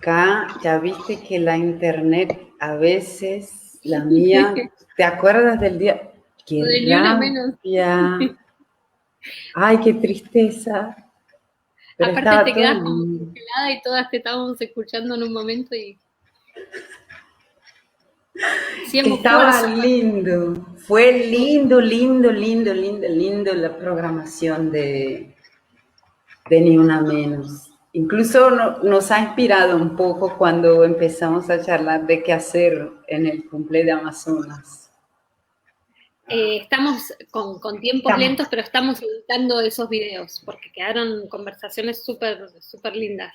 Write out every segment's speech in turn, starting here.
acá ya viste que la internet a veces, la mía, ¿te acuerdas del día? ¡Qué De ni una menos. rabia! ¡Ay, qué tristeza! Pero Aparte estaba te todo quedas como lindo. congelada y todas te estábamos escuchando en un momento y Que hacíamos estaba fuerza. lindo. Fue lindo, lindo, lindo, lindo, lindo la programación de Ni Una Menos. Incluso nos ha inspirado un poco cuando empezamos a charlar de qué hacer en el cumple de Amazonas. Estamos con tiempos Estamos, lentos, pero estamos editando esos videos porque quedaron conversaciones súper súper lindas.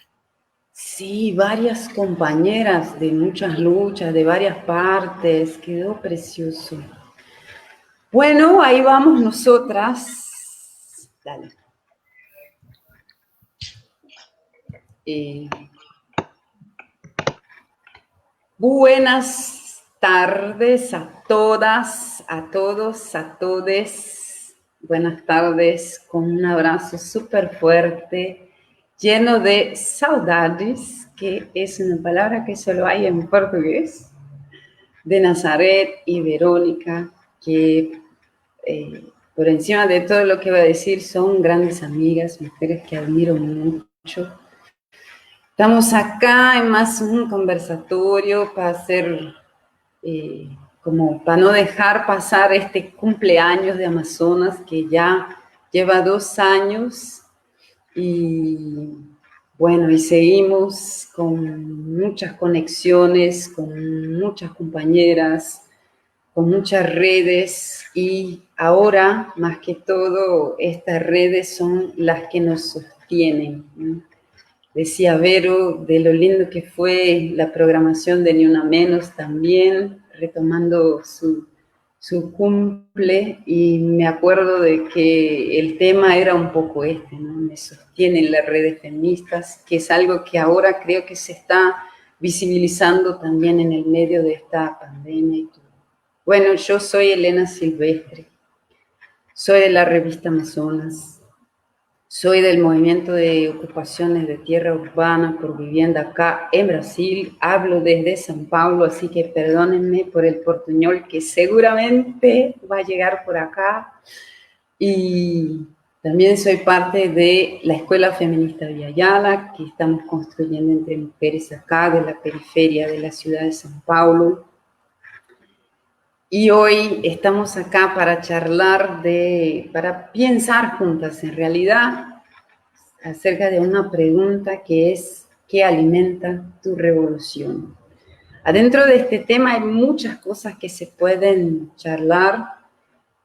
sí, varias compañeras de muchas luchas, de varias partes, quedó precioso. Bueno, ahí vamos nosotras. Dale. Eh, Buenas tardes a todas, a todos, a todes. Buenas tardes, con un abrazo súper fuerte, lleno de saudades, que es una palabra que solo hay en portugués, de Nazaret y Verónica, que por encima de todo lo que voy a decir, son grandes amigas, mujeres que admiro mucho. Estamos acá en más un conversatorio para hacer, como para no dejar pasar este cumpleaños de Amazonas que ya lleva 2 años y bueno, y seguimos con muchas conexiones, con muchas compañeras, con muchas redes y ahora, más que todo, estas redes son las que nos sostienen, ¿no? Decía Vero de lo lindo que fue la programación de Ni Una Menos también, retomando su cumple, y me acuerdo de que el tema era un poco este, ¿no? Me sostienen las redes feministas, que es algo que ahora creo que se está visibilizando también en el medio de esta pandemia y todo. Bueno, yo soy Elena Silvestre, soy de la revista Amazonas. Soy del movimiento de ocupaciones de tierra urbana por vivienda acá en Brasil. Hablo desde São Paulo, así que perdónenme por el portuñol que seguramente va a llegar por acá. Y también soy parte de la Escuela Feminista Via Yala, que estamos construyendo entre mujeres acá de la periferia de la ciudad de São Paulo. Y hoy estamos acá para charlar para pensar juntas en realidad acerca de una pregunta que es: ¿qué alimenta tu revolución? Adentro de este tema hay muchas cosas que se pueden charlar,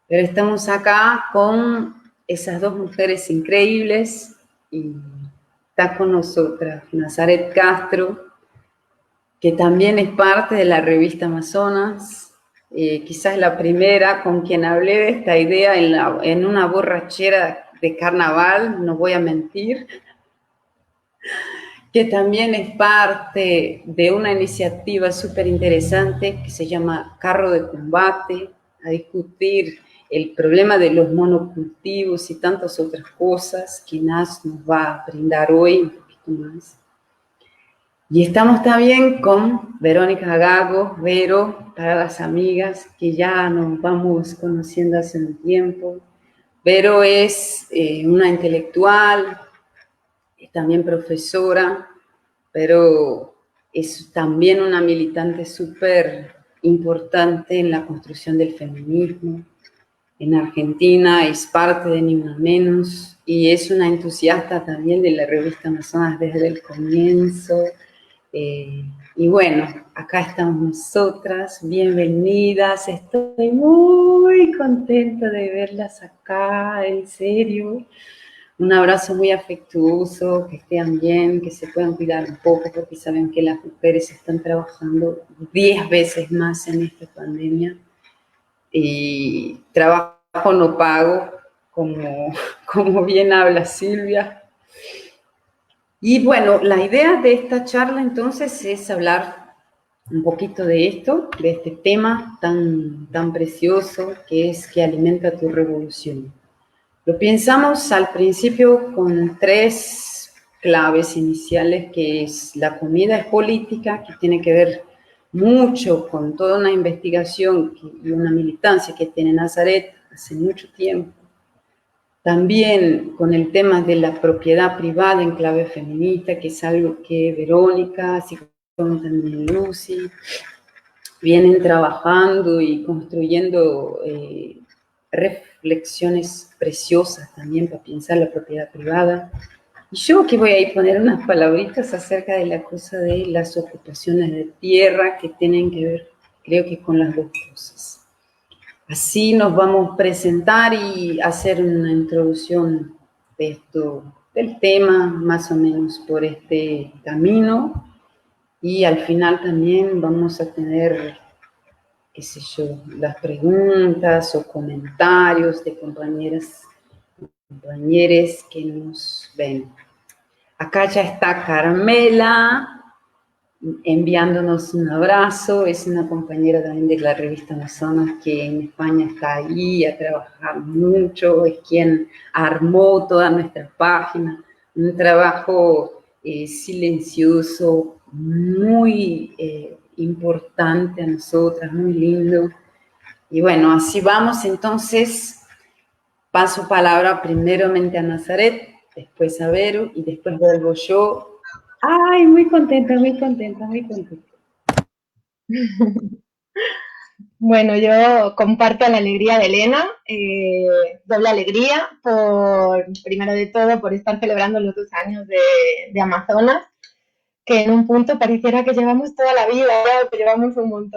pero estamos acá con esas dos mujeres increíbles y está con nosotras Nazaret Castro, que también es parte de la revista Amazonas, quizás la primera con quien hablé de esta idea en una borrachera de carnaval, no voy a mentir, que también es parte de una iniciativa súper interesante que se llama Carro de Combate, a discutir el problema de los monocultivos y tantas otras cosas que Nas nos va a brindar hoy un poquito más. Y estamos también con Verónica Gago, Vero, para las amigas que ya nos vamos conociendo hace un tiempo. Vero es una intelectual, es también profesora, pero es también una militante súper importante en la construcción del feminismo. En Argentina es parte de Ni Una Menos y es una entusiasta también de la revista Amazonas desde el comienzo. Y bueno, acá estamos nosotras, bienvenidas, estoy muy contenta de verlas acá, en serio. Un abrazo muy afectuoso, que estén bien, que se puedan cuidar un poco, porque saben que las mujeres están trabajando 10 veces más en esta pandemia. Y trabajo no pago, como bien habla Silvia. Y bueno, la idea de esta charla entonces es hablar un poquito de esto, de este tema tan precioso que es que alimenta tu revolución. Lo pensamos al principio con tres claves iniciales, que es la comida es política, que tiene que ver mucho con toda una investigación y una militancia que tiene Nazaret hace mucho tiempo. También con el tema de la propiedad privada en clave feminista, que es algo que Verónica, así como también Lucy, vienen trabajando y construyendo reflexiones preciosas también para pensar la propiedad privada. Y yo aquí voy a ir poner unas palabritas acerca de la cosa de las ocupaciones de tierra que tienen que ver, creo que con las dos cosas. Así nos vamos a presentar y hacer una introducción de esto, del tema, más o menos por este camino. Y al final también vamos a tener, qué sé yo, las preguntas o comentarios de compañeras, compañeros que nos ven. Acá ya está Carmela enviándonos un abrazo. Es una compañera también de la revista Amazonas que en España está ahí, ha trabajado mucho, es quien armó toda nuestra página, un trabajo silencioso, muy importante a nosotras, muy lindo. Y bueno, así vamos entonces. Paso palabra primeramente a Nazaret, después a Vero y después vuelvo yo. Ay, muy contenta, muy contenta, muy contenta. Bueno, yo comparto la alegría de Elena, doble alegría primero de todo, por estar celebrando los 2 años de Amazonas, que en un punto pareciera que llevamos toda la vida, que llevamos un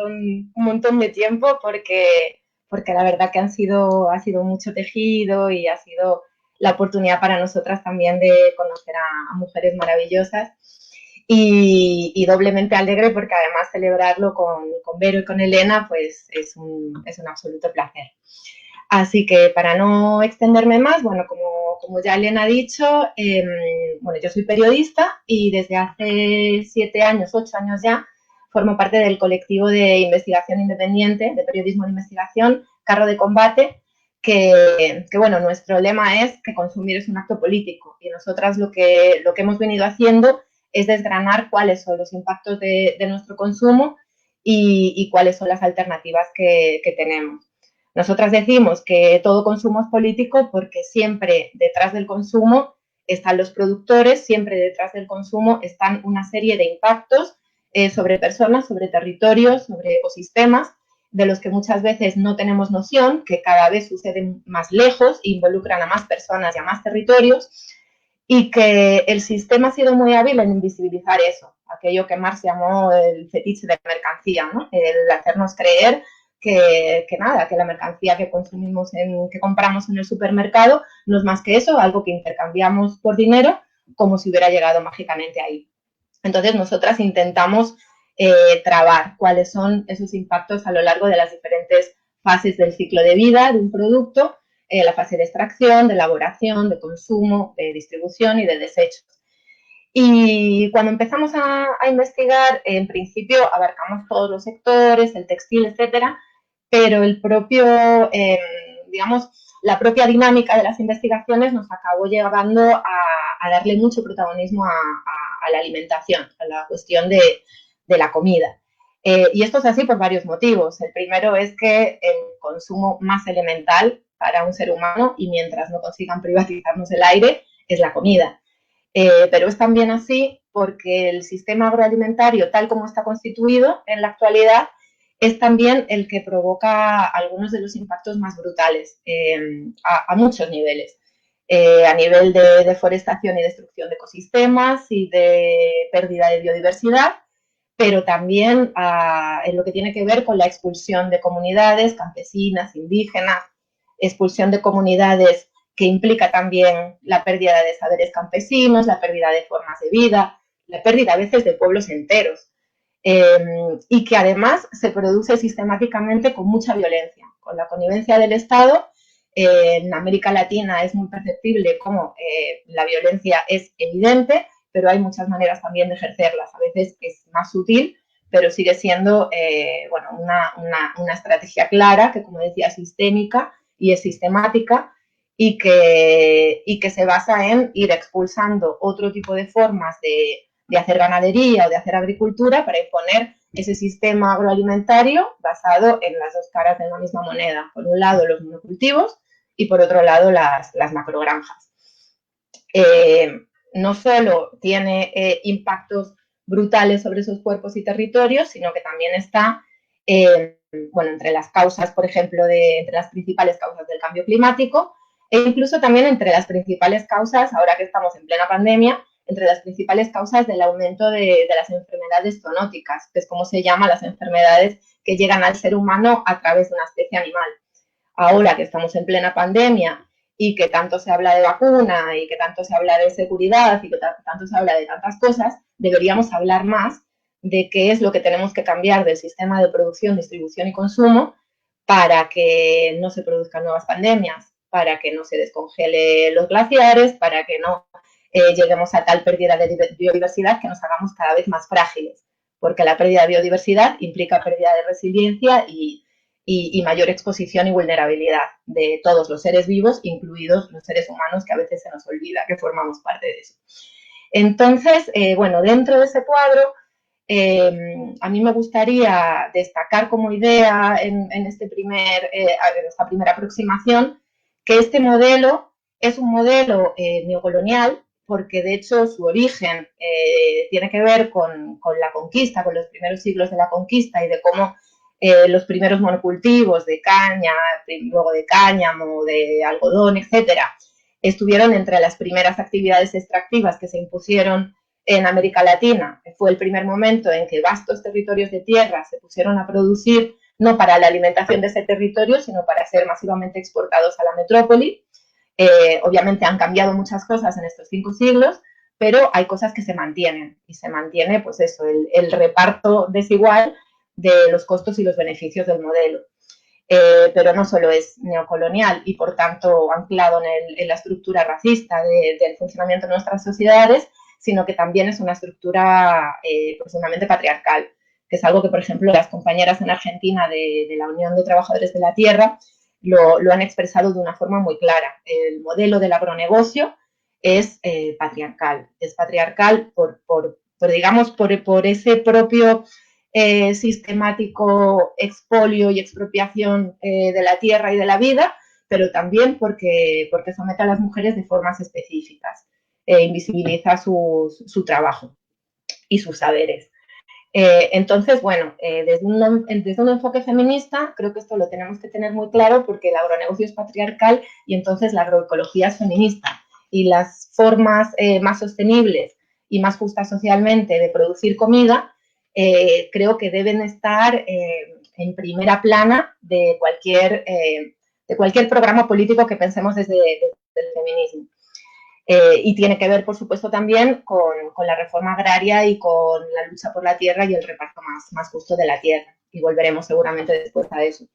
montón de tiempo, porque la verdad que ha sido mucho tejido y ha sido la oportunidad para nosotras también de conocer a mujeres maravillosas. Y doblemente alegre porque además celebrarlo con Vero y con Elena pues es un absoluto placer. Así que para no extenderme más, bueno, como ya Elena ha dicho, bueno, yo soy periodista y desde hace 7 años, 8 años ya, formo parte del colectivo de investigación independiente, de periodismo de investigación, Carro de Combate, que bueno, nuestro lema es que consumir es un acto político y nosotras lo que hemos venido haciendo es desgranar cuáles son los impactos de nuestro consumo y cuáles son las alternativas que tenemos. Nosotras decimos que todo consumo es político porque siempre detrás del consumo están los productores, siempre detrás del consumo están una serie de impactos sobre personas, sobre territorios, sobre ecosistemas, de los que muchas veces no tenemos noción, que cada vez suceden más lejos, involucran a más personas y a más territorios, y que el sistema ha sido muy hábil en invisibilizar eso, aquello que Marx llamó el fetiche de la mercancía, ¿no? El hacernos creer que nada, que la mercancía que consumimos, que compramos en el supermercado no es más que eso, algo que intercambiamos por dinero, como si hubiera llegado mágicamente ahí. Entonces, nosotras intentamos trabar cuáles son esos impactos a lo largo de las diferentes fases del ciclo de vida de un producto, la fase de extracción, de elaboración, de consumo, de distribución y de desechos. Y cuando empezamos a investigar, en principio abarcamos todos los sectores, el textil, etcétera, pero el propio, digamos, la propia dinámica de las investigaciones nos acabó llevando a darle mucho protagonismo a la alimentación, a la cuestión de la comida. Y esto es así por varios motivos. El primero es que el consumo más elemental para un ser humano, y mientras no consigan privatizarnos el aire, es la comida. Pero es también así porque el sistema agroalimentario, tal como está constituido en la actualidad, es también el que provoca algunos de los impactos más brutales a muchos niveles. A nivel de deforestación y destrucción de ecosistemas y de pérdida de biodiversidad, pero también en lo que tiene que ver con la expulsión de comunidades campesinas, indígenas, expulsión de comunidades que implica también la pérdida de saberes campesinos, la pérdida de formas de vida, la pérdida a veces de pueblos enteros, y que además se produce sistemáticamente con mucha violencia, con la connivencia del Estado. En América Latina es muy perceptible cómo la violencia es evidente, pero hay muchas maneras también de ejercerlas. A veces es más sutil, pero sigue siendo bueno, una estrategia clara, que como decía, es sistémica y es sistemática, y que se basa en ir expulsando otro tipo de formas de hacer ganadería o de hacer agricultura para imponer ese sistema agroalimentario basado en las dos caras de una misma moneda. Por un lado, los monocultivos y por otro lado, las macrogranjas. No solo tiene impactos brutales sobre esos cuerpos y territorios, sino que también está entre las causas, por ejemplo, entre las principales causas del cambio climático e incluso también entre las principales causas, ahora que estamos en plena pandemia, entre las principales causas del aumento de las enfermedades zoonóticas, que es como se llaman las enfermedades que llegan al ser humano a través de una especie animal. Ahora que estamos en plena pandemia y que tanto se habla de vacuna y que tanto se habla de seguridad y que tanto se habla de tantas cosas, deberíamos hablar más de qué es lo que tenemos que cambiar del sistema de producción, distribución y consumo para que no se produzcan nuevas pandemias, para que no se descongelen los glaciares, para que no lleguemos a tal pérdida de biodiversidad que nos hagamos cada vez más frágiles, porque la pérdida de biodiversidad implica pérdida de resiliencia y mayor exposición y vulnerabilidad de todos los seres vivos, incluidos los seres humanos, que a veces se nos olvida que formamos parte de eso. Entonces, dentro de ese cuadro, a mí me gustaría destacar como idea en esta primera aproximación que este modelo es un modelo neocolonial, porque de hecho su origen tiene que ver con la conquista, con los primeros siglos de la conquista y de cómo los primeros monocultivos de caña, luego de cáñamo, de algodón, etcétera, estuvieron entre las primeras actividades extractivas que se impusieron en América Latina. Fue el primer momento en que vastos territorios de tierra se pusieron a producir no para la alimentación de ese territorio, sino para ser masivamente exportados a la metrópoli. Obviamente han cambiado muchas cosas en estos 5 siglos, pero hay cosas que se mantienen, y se mantiene pues eso, el reparto desigual de los costos y los beneficios del modelo. Pero no solo es neocolonial y por tanto anclado en la estructura racista del funcionamiento de nuestras sociedades, sino que también es una estructura profundamente patriarcal, que es algo que, por ejemplo, las compañeras en Argentina de la Unión de Trabajadores de la Tierra lo han expresado de una forma muy clara. El modelo del agronegocio es patriarcal por ese propio sistemático expolio y expropiación de la tierra y de la vida, pero también porque somete a las mujeres de formas específicas, invisibiliza su trabajo y sus saberes. Entonces, desde un enfoque feminista, creo que esto lo tenemos que tener muy claro porque el agronegocio es patriarcal y entonces la agroecología es feminista. Y las formas más sostenibles y más justas socialmente de producir comida creo que deben estar en primera plana de cualquier programa político que pensemos desde el feminismo. Y tiene que ver, por supuesto, también con la reforma agraria y con la lucha por la tierra y el reparto más justo de la tierra. Y volveremos seguramente después a eso.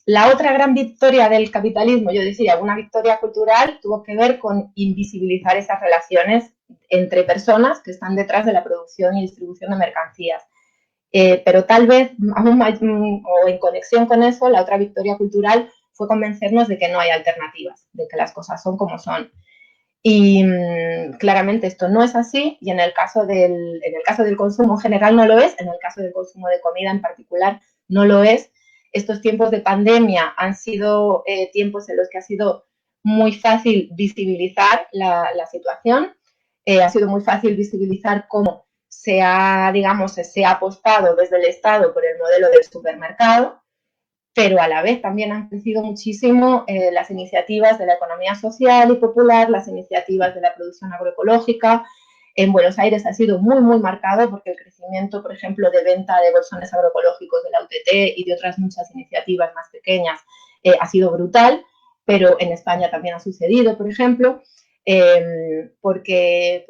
La otra gran victoria del capitalismo, yo decía, una victoria cultural, tuvo que ver con invisibilizar esas relaciones entre personas que están detrás de la producción y distribución de mercancías. Pero tal vez, o en conexión con eso, la otra victoria cultural fue convencernos de que no hay alternativas, de que las cosas son como son. Y claramente esto no es así, y en el caso del consumo en general no lo es, en el caso del consumo de comida en particular no lo es. Estos tiempos de pandemia han sido tiempos en los que ha sido muy fácil visibilizar la situación, ha sido muy fácil visibilizar cómo se ha apostado desde el Estado por el modelo del supermercado, pero a la vez también han crecido muchísimo las iniciativas de la economía social y popular, las iniciativas de la producción agroecológica. En Buenos Aires ha sido muy, muy marcado porque el crecimiento, por ejemplo, de venta de bolsones agroecológicos de la UTT y de otras muchas iniciativas más pequeñas ha sido brutal, pero en España también ha sucedido, por ejemplo, porque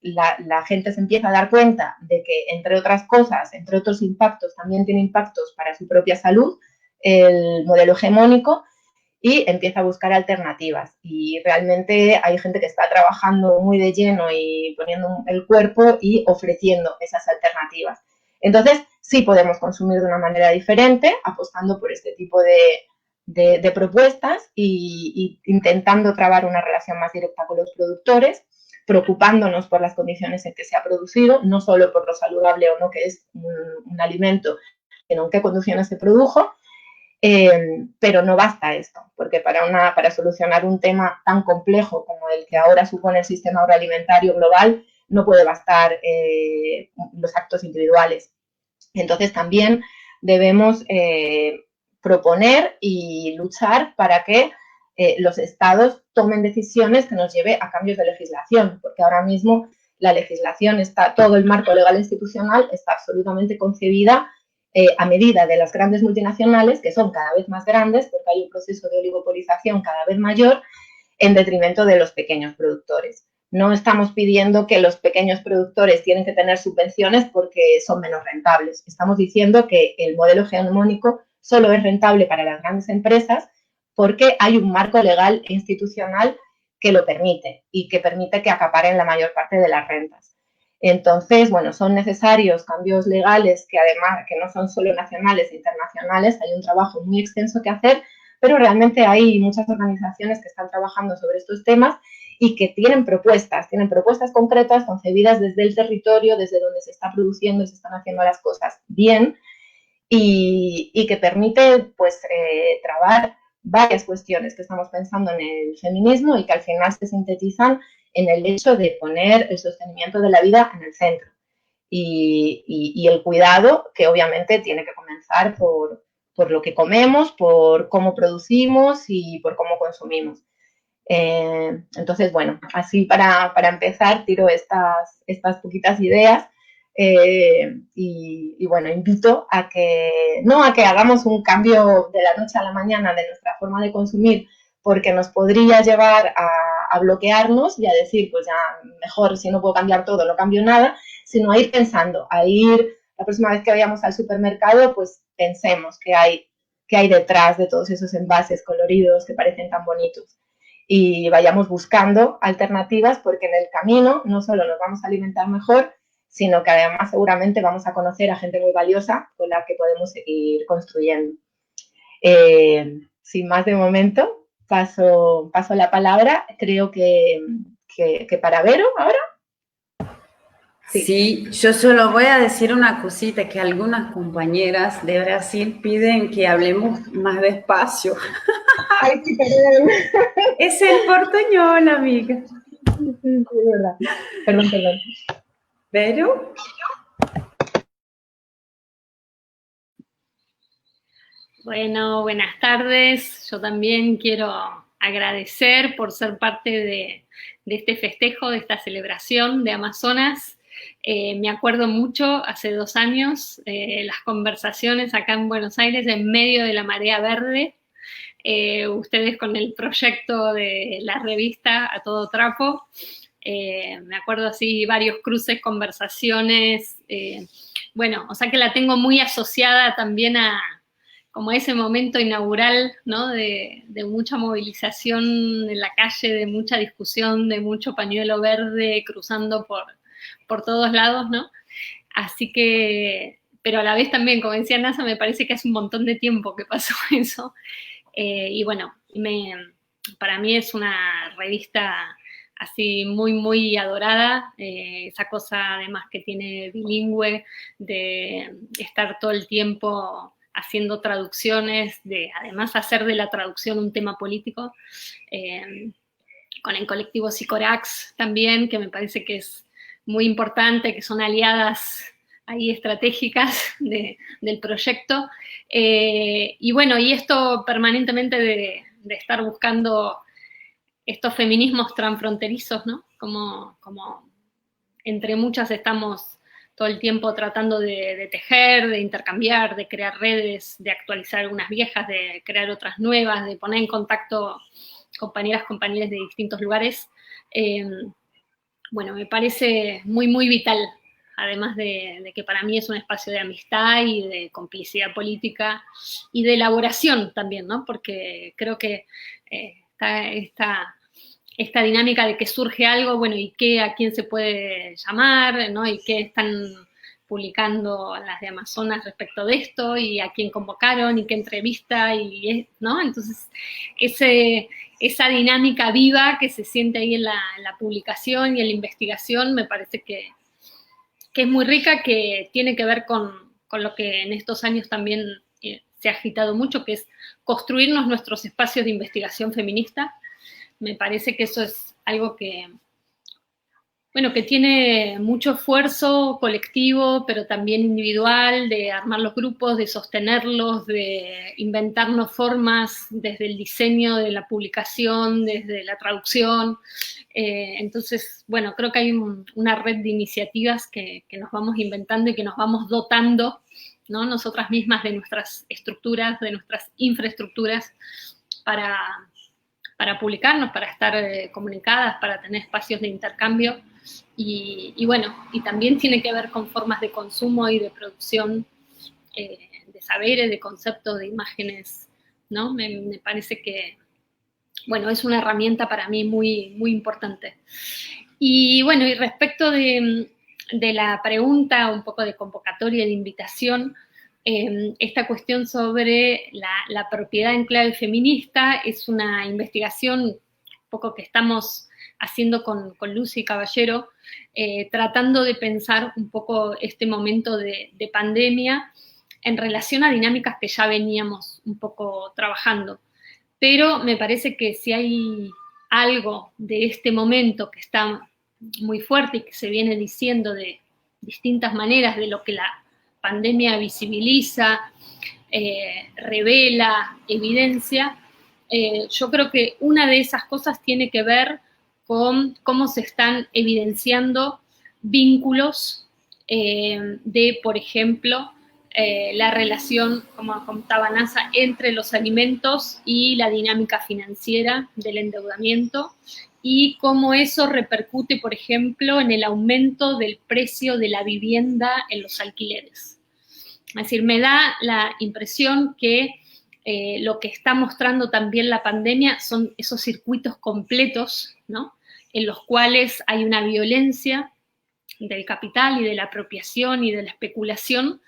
la gente se empieza a dar cuenta de que, entre otras cosas, entre otros impactos, también tiene impactos para su propia salud, el modelo hegemónico, y empieza a buscar alternativas. Y realmente hay gente que está trabajando muy de lleno y poniendo el cuerpo y ofreciendo esas alternativas. Entonces, sí podemos consumir de una manera diferente, apostando por este tipo de propuestas y intentando trabar una relación más directa con los productores, preocupándonos por las condiciones en que se ha producido, no solo por lo saludable o no que es un alimento, sino en qué condiciones se produjo. Pero no basta esto, porque para solucionar un tema tan complejo como el que ahora supone el sistema agroalimentario global, no puede bastar los actos individuales. Entonces también debemos proponer y luchar para que los estados tomen decisiones que nos lleve a cambios de legislación, porque ahora mismo la legislación está, todo el marco legal institucional está absolutamente concebida a medida de las grandes multinacionales, que son cada vez más grandes, porque hay un proceso de oligopolización cada vez mayor, en detrimento de los pequeños productores. No estamos pidiendo que los pequeños productores tienen que tener subvenciones porque son menos rentables. Estamos diciendo que el modelo hegemónico solo es rentable para las grandes empresas porque hay un marco legal e institucional que lo permite y que permite que acaparen la mayor parte de las rentas. Entonces, bueno, son necesarios cambios legales que además, que no son solo nacionales e internacionales, hay un trabajo muy extenso que hacer, pero realmente hay muchas organizaciones que están trabajando sobre estos temas y que tienen propuestas concretas concebidas desde el territorio, desde donde se está produciendo, se están haciendo las cosas bien y que permite pues trabar varias cuestiones que estamos pensando en el feminismo y que al final se sintetizan en el hecho de poner el sostenimiento de la vida en el centro y el cuidado que obviamente tiene que comenzar por lo que comemos, por cómo producimos y por cómo consumimos. Entonces, bueno, así para empezar tiro estas poquitas ideas y bueno, invito a que, no a que hagamos un cambio de la noche a la mañana de nuestra forma de consumir, porque nos podría llevar a bloquearnos y a decir, pues ya mejor si no puedo cambiar todo, no cambio nada, sino a ir pensando, a ir, la próxima vez que vayamos al supermercado, pues pensemos qué hay detrás de todos esos envases coloridos que parecen tan bonitos y vayamos buscando alternativas porque en el camino no solo nos vamos a alimentar mejor, sino que además seguramente vamos a conocer a gente muy valiosa con la que podemos seguir construyendo. Sin más de momento, paso la palabra, creo que para Vero ahora. Sí, yo solo voy a decir una cosita, que algunas compañeras de Brasil piden que hablemos más despacio. Ay, sí, perdón. Es el portuñol, amiga. Sí, es verdad. Perdón. ¿Pero? Bueno, buenas tardes. Yo también quiero agradecer por ser parte de este festejo, de esta celebración de Amazonas. Me acuerdo mucho, hace 2 años, las conversaciones acá en Buenos Aires en medio de la marea verde. Ustedes con el proyecto de la revista A Todo Trapo. Me acuerdo así varios cruces, conversaciones. Bueno, o sea que la tengo muy asociada también a como ese momento inaugural, ¿no? De mucha movilización en la calle, de mucha discusión, de mucho pañuelo verde cruzando por todos lados, ¿no? Así que, pero a la vez también, como decía NASA, me parece que hace un montón de tiempo que pasó eso. Y bueno, para mí es una revista así muy, muy adorada, esa cosa además que tiene bilingüe, de estar todo el tiempo haciendo traducciones, de además hacer de la traducción un tema político, con el colectivo Sicorax también, que me parece que es muy importante, que son aliadas ahí estratégicas del proyecto. Y bueno, y esto permanentemente de estar buscando estos feminismos transfronterizos, ¿no? Como entre muchas estamos todo el tiempo tratando de tejer, de intercambiar, de crear redes, de actualizar algunas viejas, de crear otras nuevas, de poner en contacto compañeros de distintos lugares. Bueno, me parece muy, muy vital, además de que para mí es un espacio de amistad y de complicidad política y de elaboración también, ¿no? Porque creo que está esta dinámica de que surge algo, bueno, y qué, a quién se puede llamar, ¿no? Y qué están publicando las de Amazonas respecto de esto, y a quién convocaron, y qué entrevista, ¿no? Entonces, esa dinámica viva que se siente ahí en la publicación y en la investigación me parece que es muy rica, que tiene que ver con lo que en estos años también se ha agitado mucho, que es construirnos nuestros espacios de investigación feminista. Me parece que eso es algo que tiene mucho esfuerzo colectivo, pero también individual, de armar los grupos, de sostenerlos, de inventarnos formas desde el diseño de la publicación, desde la traducción. Entonces, creo que hay una red de iniciativas que nos vamos inventando y que nos vamos dotando, ¿no? Nosotras mismas, de nuestras estructuras, de nuestras infraestructuras para publicarnos, para estar comunicadas, para tener espacios de intercambio. Y también tiene que ver con formas de consumo y de producción de saberes, de conceptos, de imágenes, ¿no? Me parece que, es una herramienta para mí muy, muy importante. Y respecto de la pregunta, un poco de convocatoria, de invitación, esta cuestión sobre la propiedad en clave feminista es una investigación un poco que estamos haciendo con Lucy Caballero, tratando de pensar un poco este momento de pandemia en relación a dinámicas que ya veníamos un poco trabajando. Pero me parece que si hay algo de este momento que está muy fuerte y que se viene diciendo de distintas maneras, de lo que la pandemia visibiliza, revela, evidencia, yo creo que una de esas cosas tiene que ver con cómo se están evidenciando vínculos de, por ejemplo, la relación, como contaba NASA, entre los alimentos y la dinámica financiera del endeudamiento, y cómo eso repercute, por ejemplo, en el aumento del precio de la vivienda en los alquileres. Es decir, me da la impresión que lo que está mostrando también la pandemia son esos circuitos completos, ¿no? En los cuales hay una violencia del capital y de la apropiación y de la especulación,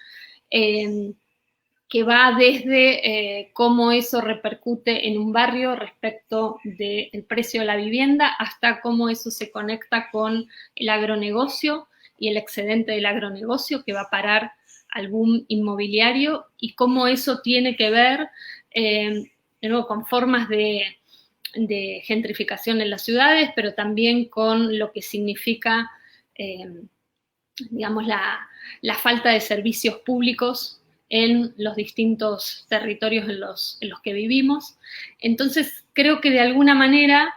que va desde cómo eso repercute en un barrio respecto del precio de la vivienda, hasta cómo eso se conecta con el agronegocio y el excedente del agronegocio que va a parar al boom inmobiliario, y cómo eso tiene que ver de nuevo con formas de gentrificación en las ciudades, pero también con lo que significa, digamos, la falta de servicios públicos en los distintos territorios en los que vivimos. Entonces, creo que de alguna manera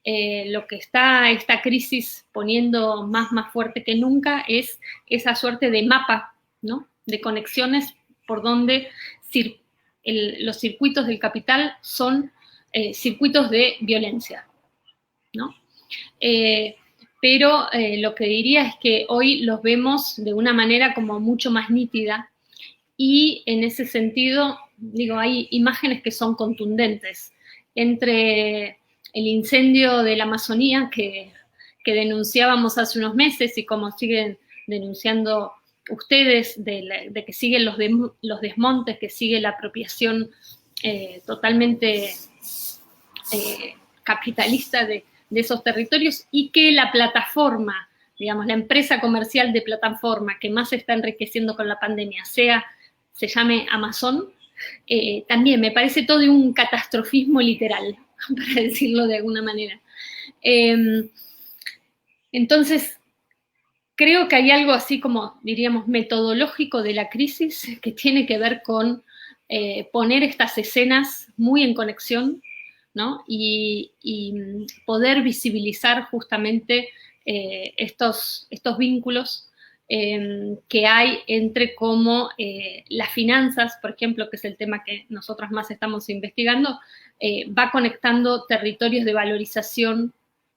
lo que está esta crisis poniendo más fuerte que nunca es esa suerte de mapa, ¿no? De conexiones por donde los circuitos del capital son circuitos de violencia, ¿no? Pero lo que diría es que hoy los vemos de una manera como mucho más nítida, y en ese sentido, digo, hay imágenes que son contundentes. Entre el incendio de la Amazonía que denunciábamos hace unos meses, y como siguen denunciando ustedes, de que siguen los desmontes, que sigue la apropiación totalmente capitalista de esos territorios, y que la plataforma, digamos, la empresa comercial de plataforma que más se está enriqueciendo con la pandemia se llame Amazon, también me parece todo de un catastrofismo literal, para decirlo de alguna manera. Entonces, creo que hay algo así como, diríamos, metodológico de la crisis, que tiene que ver con poner estas escenas muy en conexión, ¿no? Y poder visibilizar justamente estos vínculos que hay entre cómo las finanzas, por ejemplo, que es el tema que nosotras más estamos investigando, va conectando territorios de valorización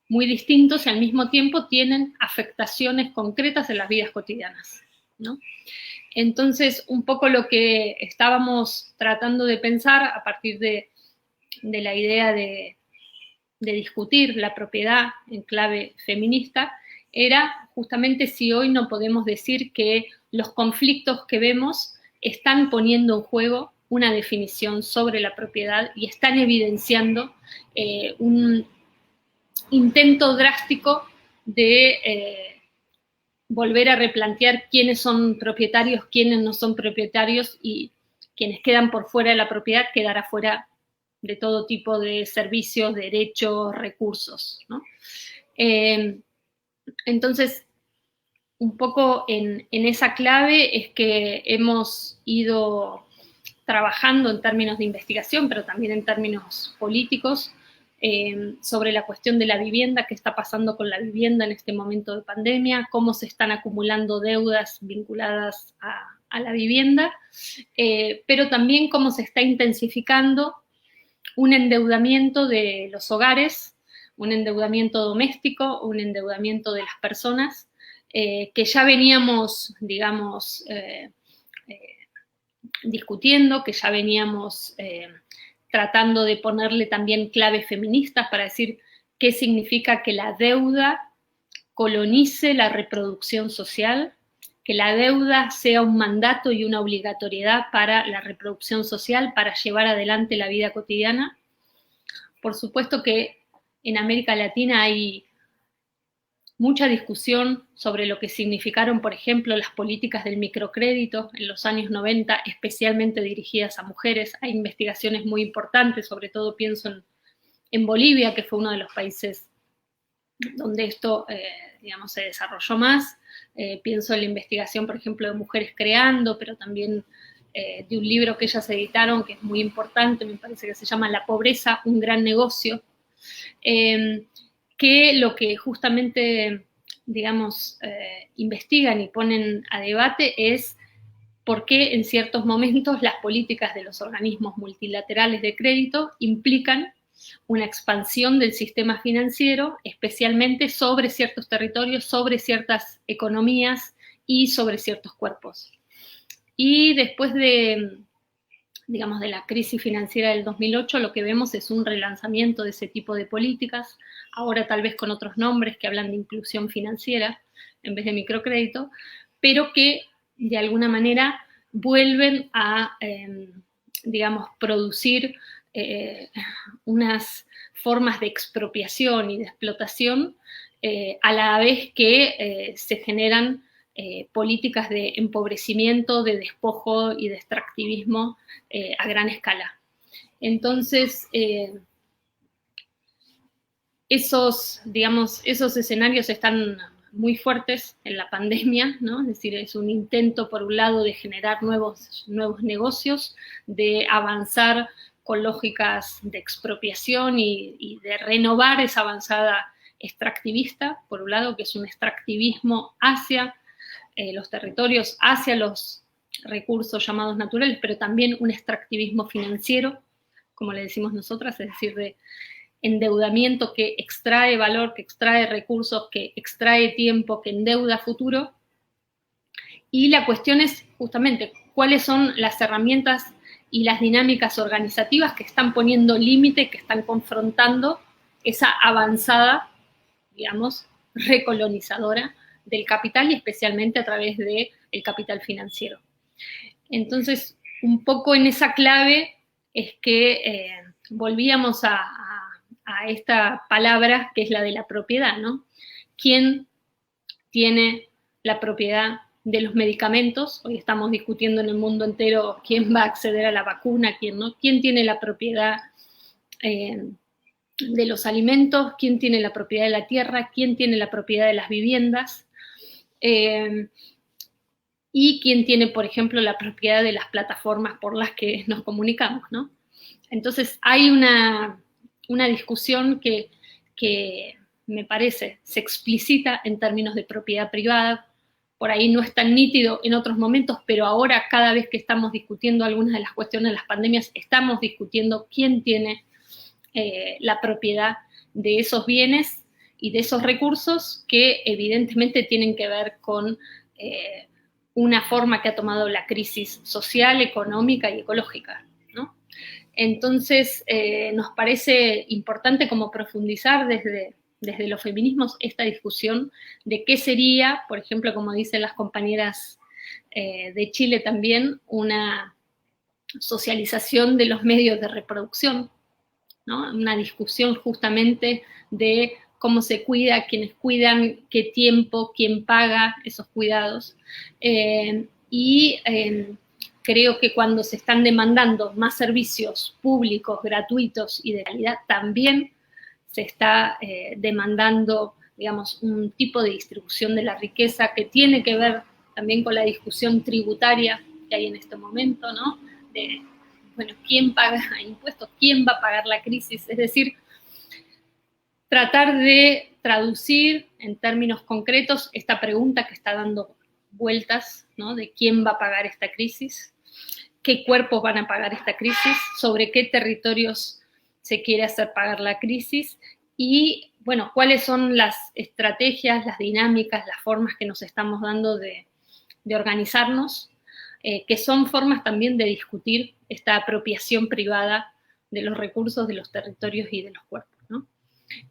muy distintos, y al mismo tiempo tienen afectaciones concretas en las vidas cotidianas, ¿no? Entonces, un poco lo que estábamos tratando de pensar a partir de la idea de discutir la propiedad en clave feminista era justamente si hoy no podemos decir que los conflictos que vemos están poniendo en juego una definición sobre la propiedad y están evidenciando un intento drástico de volver a replantear quiénes son propietarios, quiénes no son propietarios, y quienes quedan por fuera de la propiedad quedar afuera de todo tipo de servicios, derechos, recursos, ¿no? Entonces, un poco en esa clave es que hemos ido trabajando en términos de investigación, pero también en términos políticos, sobre la cuestión de la vivienda, qué está pasando con la vivienda en este momento de pandemia, cómo se están acumulando deudas vinculadas a la vivienda, pero también cómo se está intensificando un endeudamiento de los hogares, un endeudamiento doméstico, un endeudamiento de las personas, que ya veníamos, digamos, discutiendo, que ya veníamos tratando de ponerle también claves feministas para decir qué significa que la deuda colonice la reproducción social, que la deuda sea un mandato y una obligatoriedad para la reproducción social, para llevar adelante la vida cotidiana. Por supuesto que en América Latina hay mucha discusión sobre lo que significaron, por ejemplo, las políticas del microcrédito en los años 90, especialmente dirigidas a mujeres. Hay investigaciones muy importantes, sobre todo pienso en Bolivia, que fue uno de los países donde esto, digamos, se desarrolló más. Pienso en la investigación, por ejemplo, de Mujeres Creando, pero también de un libro que ellas editaron, que es muy importante, me parece que se llama La pobreza, un gran negocio, que lo que justamente, digamos, investigan y ponen a debate es por qué en ciertos momentos las políticas de los organismos multilaterales de crédito implican una expansión del sistema financiero, especialmente sobre ciertos territorios, sobre ciertas economías y sobre ciertos cuerpos. Y después de, digamos, de la crisis financiera del 2008, lo que vemos es un relanzamiento de ese tipo de políticas, ahora tal vez con otros nombres que hablan de inclusión financiera en vez de microcrédito, pero que de alguna manera vuelven a, digamos, producir unas formas de expropiación y de explotación, a la vez que se generan políticas de empobrecimiento, de despojo y de extractivismo a gran escala. Entonces, esos escenarios están muy fuertes en la pandemia, ¿no? Es decir, es un intento, por un lado, de generar nuevos negocios, de avanzar con lógicas de expropiación y de renovar esa avanzada extractivista, por un lado, que es un extractivismo hacia los territorios, hacia los recursos llamados naturales, pero también un extractivismo financiero, como le decimos nosotras, es decir, de endeudamiento que extrae valor, que extrae recursos, que extrae tiempo, que endeuda futuro. Y la cuestión es justamente cuáles son las herramientas y las dinámicas organizativas que están poniendo límite, que están confrontando esa avanzada, digamos, recolonizadora del capital y especialmente a través del capital financiero. Entonces, un poco en esa clave es que volvíamos a esta palabra que es la de la propiedad, ¿no? ¿Quién tiene la propiedad de los medicamentos? Hoy estamos discutiendo en el mundo entero quién va a acceder a la vacuna, quién no. ¿Quién tiene la propiedad de los alimentos? ¿Quién tiene la propiedad de la tierra? ¿Quién tiene la propiedad de las viviendas? Y quién tiene, por ejemplo, la propiedad de las plataformas por las que nos comunicamos, ¿no? Entonces hay una discusión que me parece se explicita en términos de propiedad privada. Por ahí no es tan nítido en otros momentos, pero ahora cada vez que estamos discutiendo algunas de las cuestiones de las pandemias, estamos discutiendo quién tiene la propiedad de esos bienes y de esos recursos que evidentemente tienen que ver con una forma que ha tomado la crisis social, económica y ecológica, ¿no? Entonces, nos parece importante como profundizar desde desde los feminismos esta discusión de qué sería, por ejemplo, como dicen las compañeras de Chile también, una socialización de los medios de reproducción, ¿no? Una discusión justamente de cómo se cuida, quiénes cuidan, qué tiempo, quién paga esos cuidados. Creo que cuando se están demandando más servicios públicos, gratuitos y de calidad, también se está demandando, digamos, un tipo de distribución de la riqueza que tiene que ver también con la discusión tributaria que hay en este momento, ¿no? De, bueno, ¿quién paga impuestos? ¿Quién va a pagar la crisis? Es decir, tratar de traducir en términos concretos esta pregunta que está dando vueltas, ¿no? De quién va a pagar esta crisis, qué cuerpos van a pagar esta crisis, sobre qué territorios se quiere hacer pagar la crisis y, bueno, cuáles son las estrategias, las dinámicas, las formas que nos estamos dando de organizarnos, que son formas también de discutir esta apropiación privada de los recursos, de los territorios y de los cuerpos, ¿no?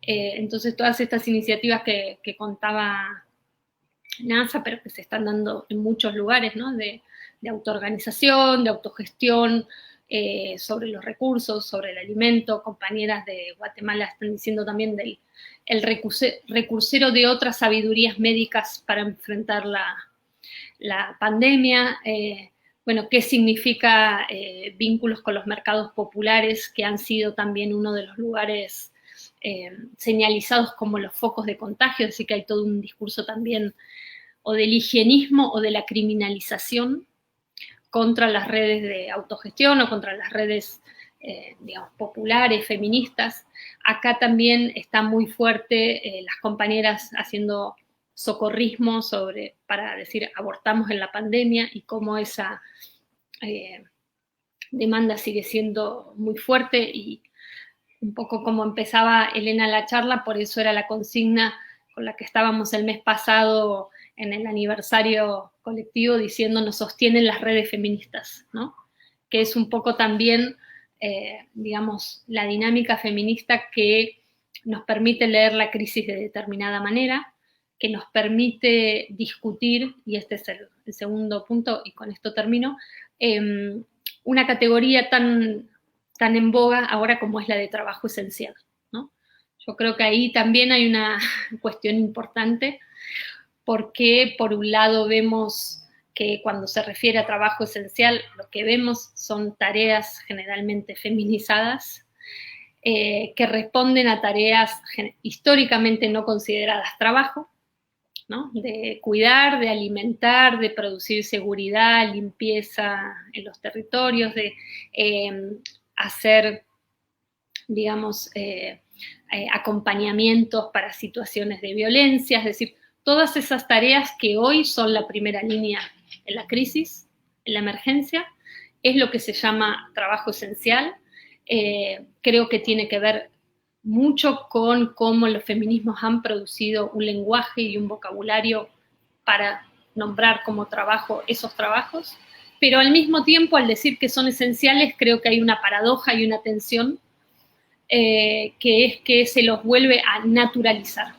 Entonces, todas estas iniciativas que contaba NASA, pero que se están dando en muchos lugares, ¿no? De autoorganización, de autogestión, sobre los recursos, sobre el alimento. Compañeras de Guatemala están diciendo también del recursero de otras sabidurías médicas para enfrentar la pandemia. Bueno, qué significa vínculos con los mercados populares, que han sido también uno de los lugares señalizados como los focos de contagio, así que hay todo un discurso también o del higienismo o de la criminalización contra las redes de autogestión o contra las redes, digamos, populares, feministas. Acá también está muy fuerte las compañeras haciendo socorrismo para decir abortamos en la pandemia y cómo esa demanda sigue siendo muy fuerte y un poco como empezaba Elena la charla, por eso era la consigna con la que estábamos el mes pasado en el aniversario colectivo diciendo nos sostienen las redes feministas, ¿no? Que es un poco también, digamos, la dinámica feminista que nos permite leer la crisis de determinada manera, que nos permite discutir, y este es el segundo punto, y con esto termino, una categoría tan en boga ahora como es la de trabajo esencial, ¿no? Yo creo que ahí también hay una cuestión importante, porque por un lado vemos que cuando se refiere a trabajo esencial, lo que vemos son tareas generalmente feminizadas, que responden a tareas históricamente no consideradas trabajo, ¿no? De cuidar, de alimentar, de producir seguridad, limpieza en los territorios, de hacer, digamos, acompañamientos para situaciones de violencia, es decir, todas esas tareas que hoy son la primera línea en la crisis, en la emergencia, es lo que se llama trabajo esencial. Creo que tiene que ver mucho con cómo los feminismos han producido un lenguaje y un vocabulario para nombrar como trabajo esos trabajos, pero al mismo tiempo, al decir que son esenciales, creo que hay una paradoja y una tensión, que es que se los vuelve a naturalizar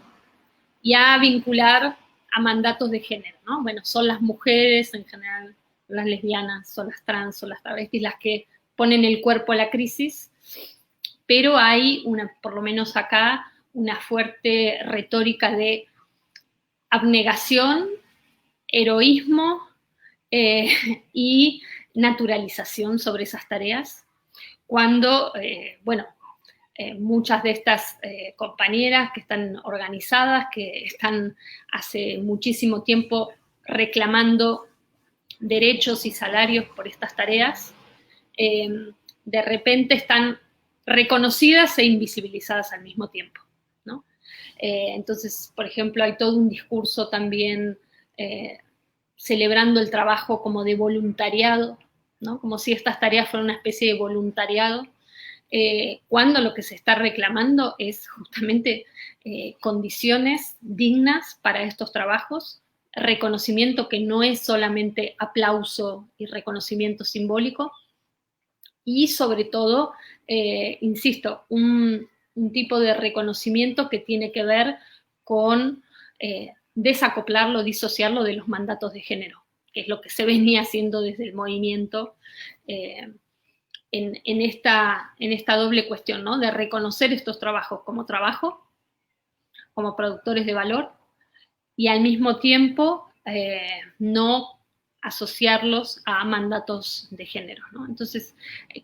y a vincular a mandatos de género, ¿no? Bueno, son las mujeres, en general, las lesbianas, son las trans, son las travestis, las que ponen el cuerpo a la crisis, pero hay, por lo menos acá, una fuerte retórica de abnegación, heroísmo y naturalización sobre esas tareas, cuando, bueno, muchas de estas compañeras que están organizadas, que están hace muchísimo tiempo reclamando derechos y salarios por estas tareas, de repente están reconocidas e invisibilizadas al mismo tiempo, ¿no? Entonces, por ejemplo, hay todo un discurso también celebrando el trabajo como de voluntariado, ¿no? Como si estas tareas fueran una especie de voluntariado, cuando lo que se está reclamando es justamente condiciones dignas para estos trabajos, reconocimiento que no es solamente aplauso y reconocimiento simbólico, y sobre todo, insisto, un un tipo de reconocimiento que tiene que ver con desacoplarlo, disociarlo de los mandatos de género, que es lo que se venía haciendo desde el movimiento en esta doble cuestión, ¿no? De reconocer estos trabajos como trabajo, como productores de valor, y al mismo tiempo no asociarlos a mandatos de género, ¿no? Entonces,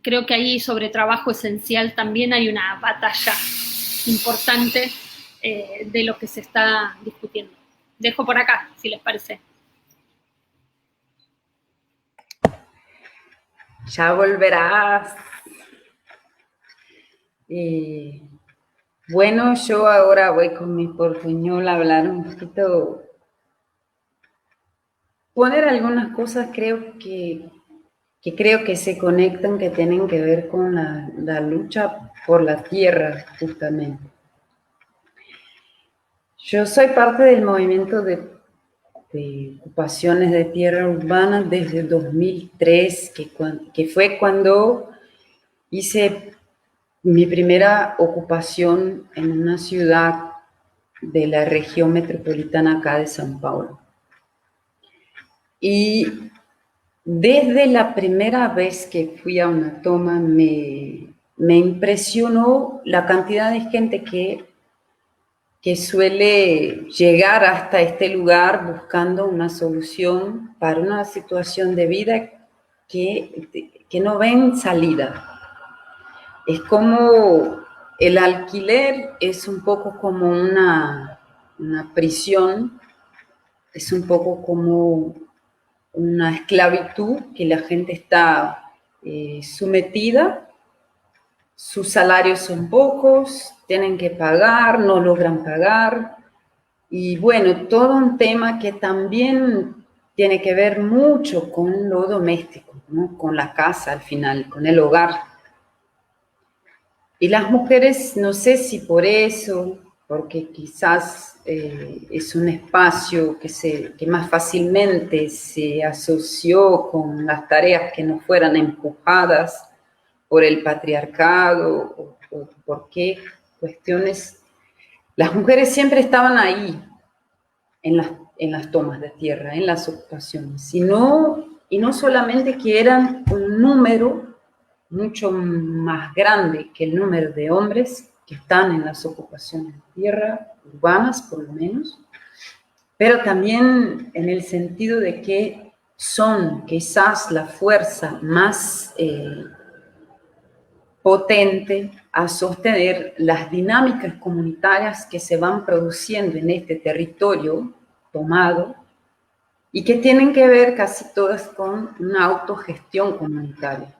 creo que ahí sobre trabajo esencial también hay una batalla importante de lo que se está discutiendo. Dejo por acá, si les parece. Ya volverás. Bueno, yo ahora voy con mi portuñol a hablar un poquito, poner algunas cosas creo que se conectan, que tienen que ver con la lucha por la tierra, justamente. Yo soy parte del movimiento de ocupaciones de tierra urbana desde 2003, que fue cuando hice mi primera ocupación en una ciudad de la región metropolitana acá de São Paulo. Y desde la primera vez que fui a una toma me impresionó la cantidad de gente que suele llegar hasta este lugar buscando una solución para una situación de vida que no ven salida. Es como el alquiler es un poco como una prisión, es un poco como una esclavitud que la gente está sometida. Sus salarios son pocos, tienen que pagar, no logran pagar. Y bueno, todo un tema que también tiene que ver mucho con lo doméstico, ¿no? Con la casa al final, con el hogar. Y las mujeres, no sé si por eso, porque quizás es un espacio que más fácilmente se asoció con las tareas que no fueran empujadas por el patriarcado o por qué cuestiones. Las mujeres siempre estaban ahí en las tomas de tierra, en las ocupaciones, y no solamente que eran un número mucho más grande que el número de hombres que están en las ocupaciones de tierra, urbanas por lo menos, pero también en el sentido de que son quizás la fuerza más potente a sostener las dinámicas comunitarias que se van produciendo en este territorio tomado y que tienen que ver casi todas con una autogestión comunitaria.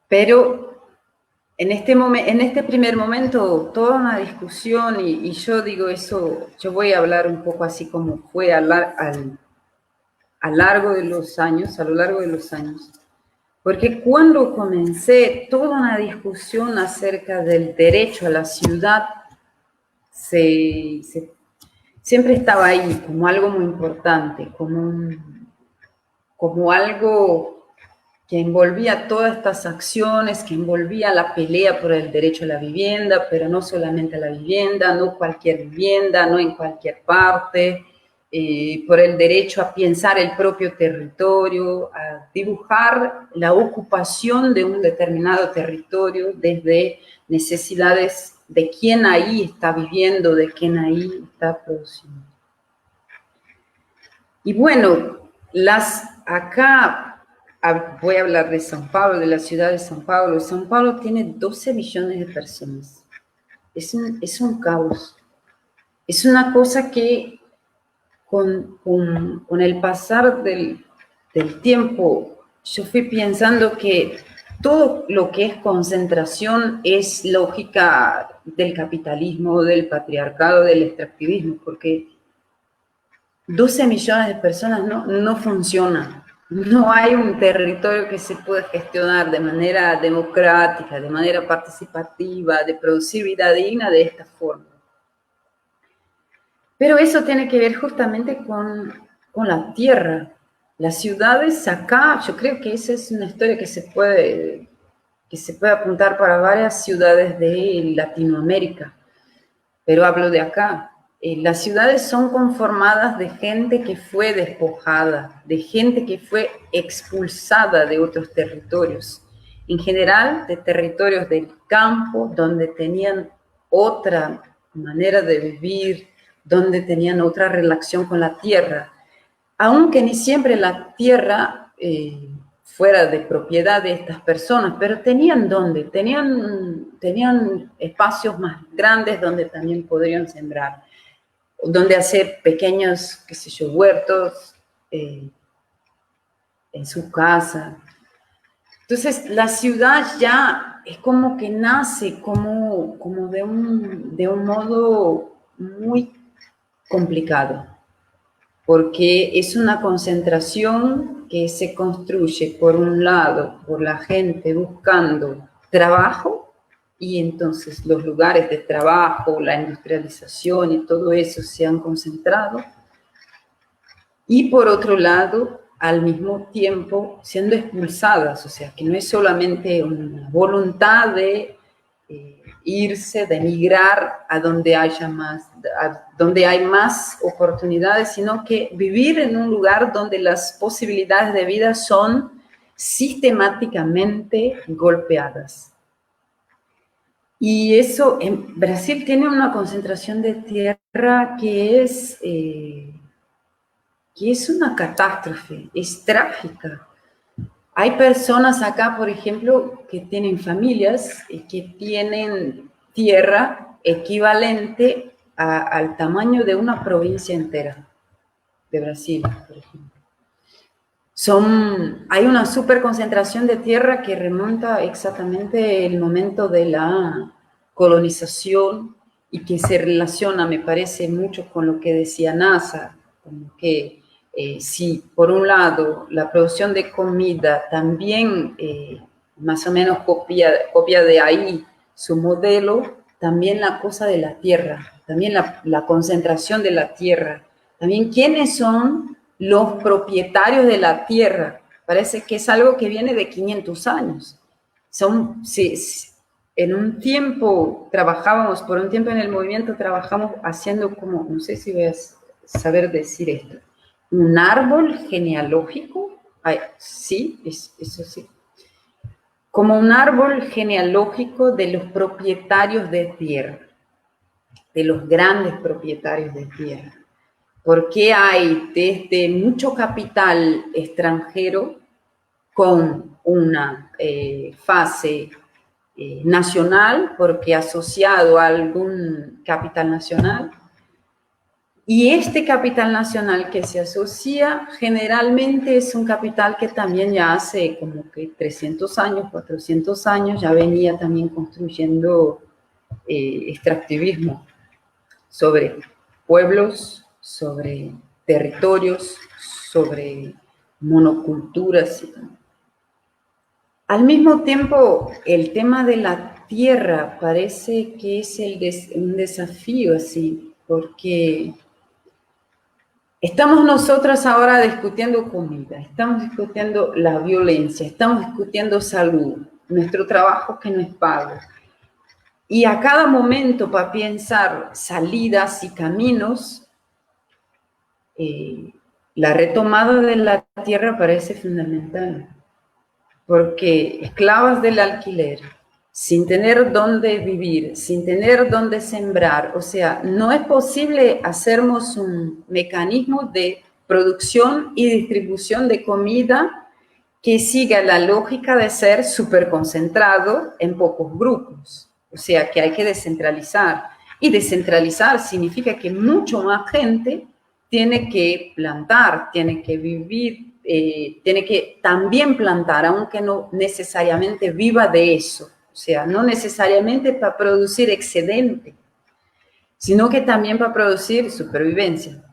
Pero en este primer momento, toda una discusión, y yo digo eso, yo voy a hablar un poco así como fue a lo largo de los años, porque cuando comencé toda una discusión acerca del derecho a la ciudad, siempre estaba ahí como algo muy importante, como algo que envolvía todas estas acciones, que envolvía la pelea por el derecho a la vivienda, pero no solamente a la vivienda, no cualquier vivienda, no en cualquier parte, por el derecho a pensar el propio territorio, a dibujar la ocupación de un determinado territorio desde necesidades de quién ahí está viviendo, de quién ahí está produciendo. Y bueno, acá voy a hablar de São Paulo, de la ciudad de São Paulo. São Paulo tiene 12 millones de personas. Es un caos. Es una cosa que con el pasar del tiempo, yo fui pensando que todo lo que es concentración es lógica del capitalismo, del patriarcado, del extractivismo, porque 12 millones de personas no funciona. No hay un territorio que se pueda gestionar de manera democrática, de manera participativa, de producir vida digna de esta forma. Pero eso tiene que ver justamente con la tierra. Las ciudades acá, yo creo que esa es una historia que que se puede apuntar para varias ciudades de Latinoamérica, pero hablo de acá. Las ciudades son conformadas de gente que fue despojada, de gente que fue expulsada de otros territorios, en general de territorios del campo, donde tenían otra manera de vivir, donde tenían otra relación con la tierra, aunque ni siempre la tierra fuera de propiedad de estas personas, pero tenían dónde, tenían espacios más grandes donde también podrían sembrar, donde hacer pequeños, qué sé yo, huertos en su casa. Entonces, la ciudad ya es como que nace como de un modo muy complicado, porque es una concentración que se construye, por un lado, por la gente buscando trabajo, y entonces los lugares de trabajo, la industrialización y todo eso se han concentrado, y por otro lado, al mismo tiempo, siendo expulsadas, o sea, que no es solamente una voluntad de irse, de migrar a donde haya más, donde hay más oportunidades, sino que vivir en un lugar donde las posibilidades de vida son sistemáticamente golpeadas. Y eso, en Brasil tiene una concentración de tierra que es una catástrofe, es trágica. Hay personas acá, por ejemplo, que tienen familias y que tienen tierra equivalente al tamaño de una provincia entera de Brasil, por ejemplo. Hay una superconcentración de tierra que remonta exactamente el momento de la colonización y que se relaciona, me parece, mucho con lo que decía NASA, como que si por un lado la producción de comida también más o menos copia de ahí su modelo, también la cosa de la tierra, también la concentración de la tierra, también quiénes son los propietarios de la tierra. Parece que es algo que viene de 500 años. En un tiempo por un tiempo en el movimiento trabajamos haciendo como, no sé si voy a saber decir esto, un árbol genealógico. Ay, sí, eso sí. Como un árbol genealógico de los propietarios de tierra, de los grandes propietarios de tierra. Porque hay desde mucho capital extranjero con una fase nacional, porque asociado a algún capital nacional, y este capital nacional que se asocia generalmente es un capital que también ya hace como que 300 años, 400 años, ya venía también construyendo extractivismo sobre pueblos, sobre territorios, sobre monoculturas. Al mismo tiempo, el tema de la tierra parece que es un desafío así, porque estamos nosotras ahora discutiendo comida, estamos discutiendo la violencia, estamos discutiendo salud, nuestro trabajo que no es pago. Y a cada momento, para pensar salidas y caminos, la retomada de la tierra parece fundamental, porque esclavas del alquiler, sin tener dónde vivir, sin tener dónde sembrar, o sea, no es posible hacernos un mecanismo de producción y distribución de comida que siga la lógica de ser súper concentrado en pocos grupos. O sea, que hay que descentralizar. Y descentralizar significa que mucho más gente tiene que plantar, tiene que vivir, tiene que también plantar, aunque no necesariamente viva de eso. O sea, no necesariamente para producir excedente, sino que también para producir supervivencia.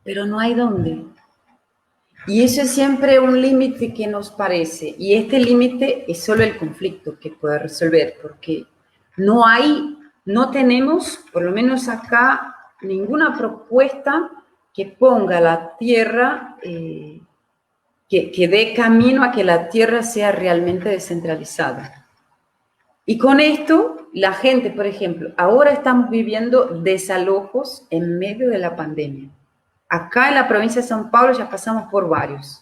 Pero no hay dónde. Y eso es siempre un límite que nos parece. Y este límite es solo el conflicto que puede resolver, porque no tenemos, por lo menos acá, ninguna propuesta que ponga la tierra, que dé camino a que la tierra sea realmente descentralizada. Y con esto, la gente, por ejemplo, ahora estamos viviendo desalojos en medio de la pandemia. Acá en la provincia de São Paulo ya pasamos por varios.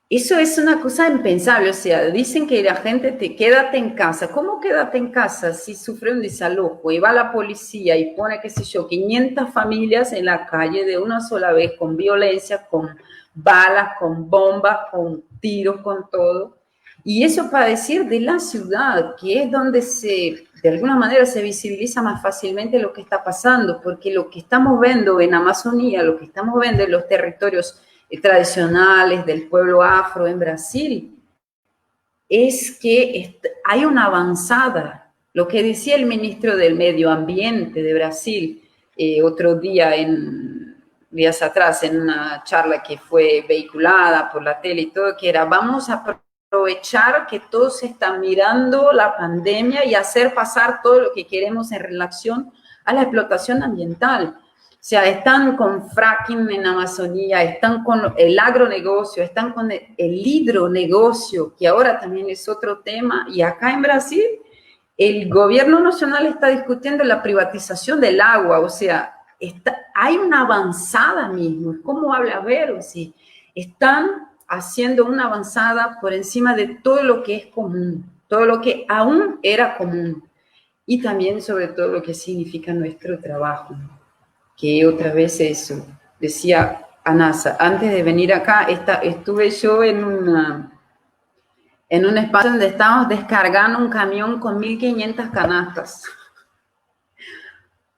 Eso es una cosa impensable, o sea, dicen que la gente quédate en casa. ¿Cómo quédate en casa si sufre un desalojo y va la policía y pone, qué sé yo, 500 familias en la calle de una sola vez con violencia, con balas, con bombas, con tiros, con todo? Y eso para decir de la ciudad, que es donde de alguna manera se visibiliza más fácilmente lo que está pasando, porque lo que estamos viendo en Amazonía, lo que estamos viendo en los territorios tradicionales del pueblo afro en Brasil, es que hay una avanzada. Lo que decía el ministro del Medio Ambiente de Brasil otro día, días atrás, en una charla que fue vehiculada por la tele y todo, que era, vamos a aprovechar que todos están mirando la pandemia y hacer pasar todo lo que queremos en relación a la explotación ambiental. O sea, están con fracking en Amazonía, están con el agronegocio, están con el hidronegocio, que ahora también es otro tema. Y acá en Brasil, el gobierno nacional está discutiendo la privatización del agua. O sea, hay una avanzada mismo. ¿Cómo habla Vero? Sí, están haciendo una avanzada por encima de todo lo que es común, todo lo que aún era común. Y también sobre todo lo que significa nuestro trabajo. Que otra vez eso, decía Anasa, antes de venir acá, estuve yo en un espacio donde estábamos descargando un camión con 1.500 canastas.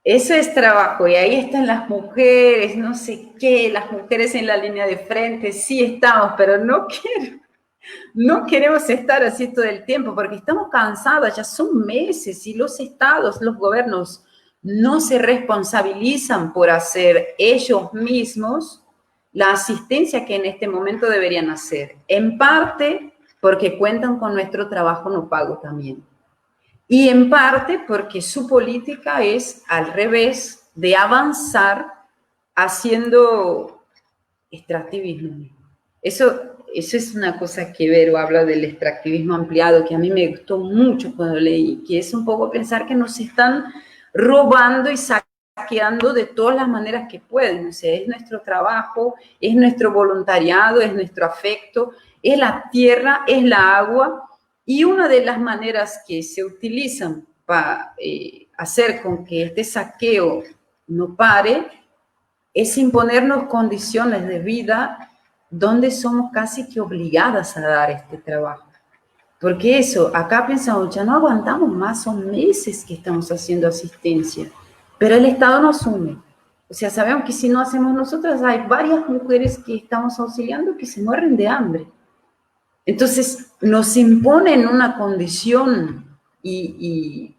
Eso es trabajo, y ahí están las mujeres, no sé qué, las mujeres en la línea de frente, sí estamos, pero no queremos estar así todo el tiempo, porque estamos cansadas, ya son meses, y los estados, los gobiernos, no se responsabilizan por hacer ellos mismos la asistencia que en este momento deberían hacer. En parte porque cuentan con nuestro trabajo no pago también. Y en parte porque su política es al revés de avanzar haciendo extractivismo. Eso es una cosa que Vero habla del extractivismo ampliado, que a mí me gustó mucho cuando leí, que es un poco pensar que nos están robando y saqueando de todas las maneras que pueden. O sea, es nuestro trabajo, es nuestro voluntariado, es nuestro afecto, es la tierra, es la agua, y una de las maneras que se utilizan para hacer con que este saqueo no pare es imponernos condiciones de vida donde somos casi que obligadas a dar este trabajo. Porque eso, acá pensamos, ya no aguantamos más, son meses que estamos haciendo asistencia, pero el Estado no asume. O sea, sabemos que si no hacemos nosotras, hay varias mujeres que estamos auxiliando que se mueren de hambre. Entonces, nos imponen una condición y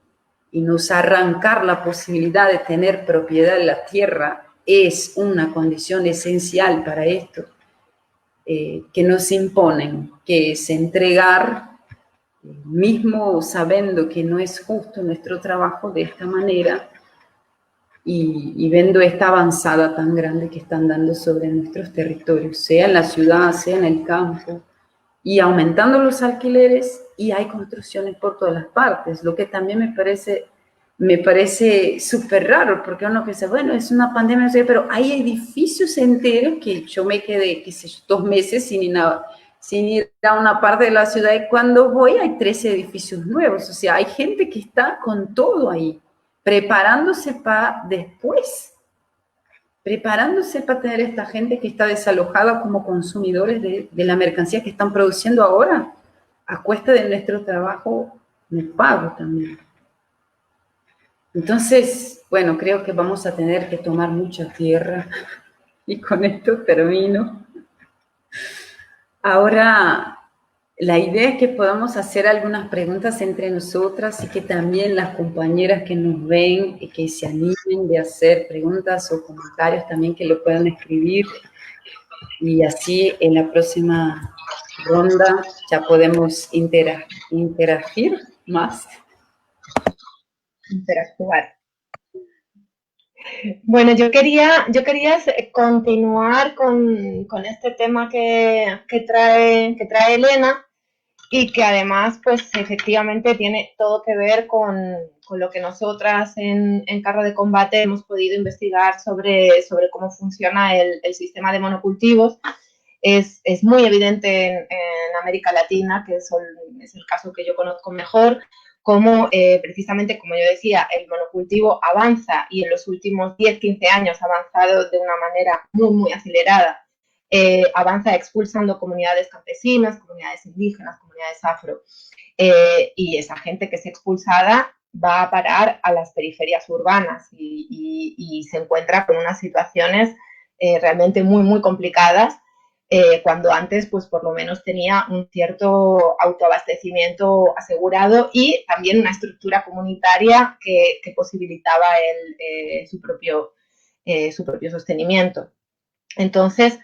nos arrancar la posibilidad de tener propiedad de la tierra es una condición esencial para esto, que nos imponen, que es entregar, mismo sabiendo que no es justo nuestro trabajo de esta manera y viendo esta avanzada tan grande que están dando sobre nuestros territorios, sea en la ciudad, sea en el campo, y aumentando los alquileres, y hay construcciones por todas las partes, lo que también me parece súper raro, porque uno piensa, bueno, es una pandemia, pero hay edificios enteros que yo me quedé, qué sé yo, 2 meses sin ir a una parte de la ciudad, y cuando voy hay 13 edificios nuevos. O sea, hay gente que está con todo ahí, preparándose para después, preparándose para tener esta gente que está desalojada como consumidores de la mercancía que están produciendo ahora, a cuesta de nuestro trabajo no pago también. Entonces, bueno, creo que vamos a tener que tomar mucha tierra, y con esto termino. Ahora, la idea es que podamos hacer algunas preguntas entre nosotras, y que también las compañeras que nos ven, que se animen de hacer preguntas o comentarios también, que lo puedan escribir, y así en la próxima ronda ya podemos interagir más. Interactuar. Bueno, yo quería continuar con este tema que trae Elena, y que además, pues efectivamente tiene todo que ver con lo que nosotras en Carro de Combate hemos podido investigar sobre cómo funciona el sistema de monocultivos. Es muy evidente en América Latina, que es el caso que yo conozco mejor, cómo precisamente, como yo decía, el monocultivo avanza y en los últimos 10-15 años ha avanzado de una manera muy, muy acelerada. Avanza expulsando comunidades campesinas, comunidades indígenas, comunidades afro, y esa gente que es expulsada va a parar a las periferias urbanas y se encuentra con unas situaciones realmente muy, muy complicadas, cuando antes, pues por lo menos tenía un cierto autoabastecimiento asegurado y también una estructura comunitaria que posibilitaba su propio sostenimiento. Entonces,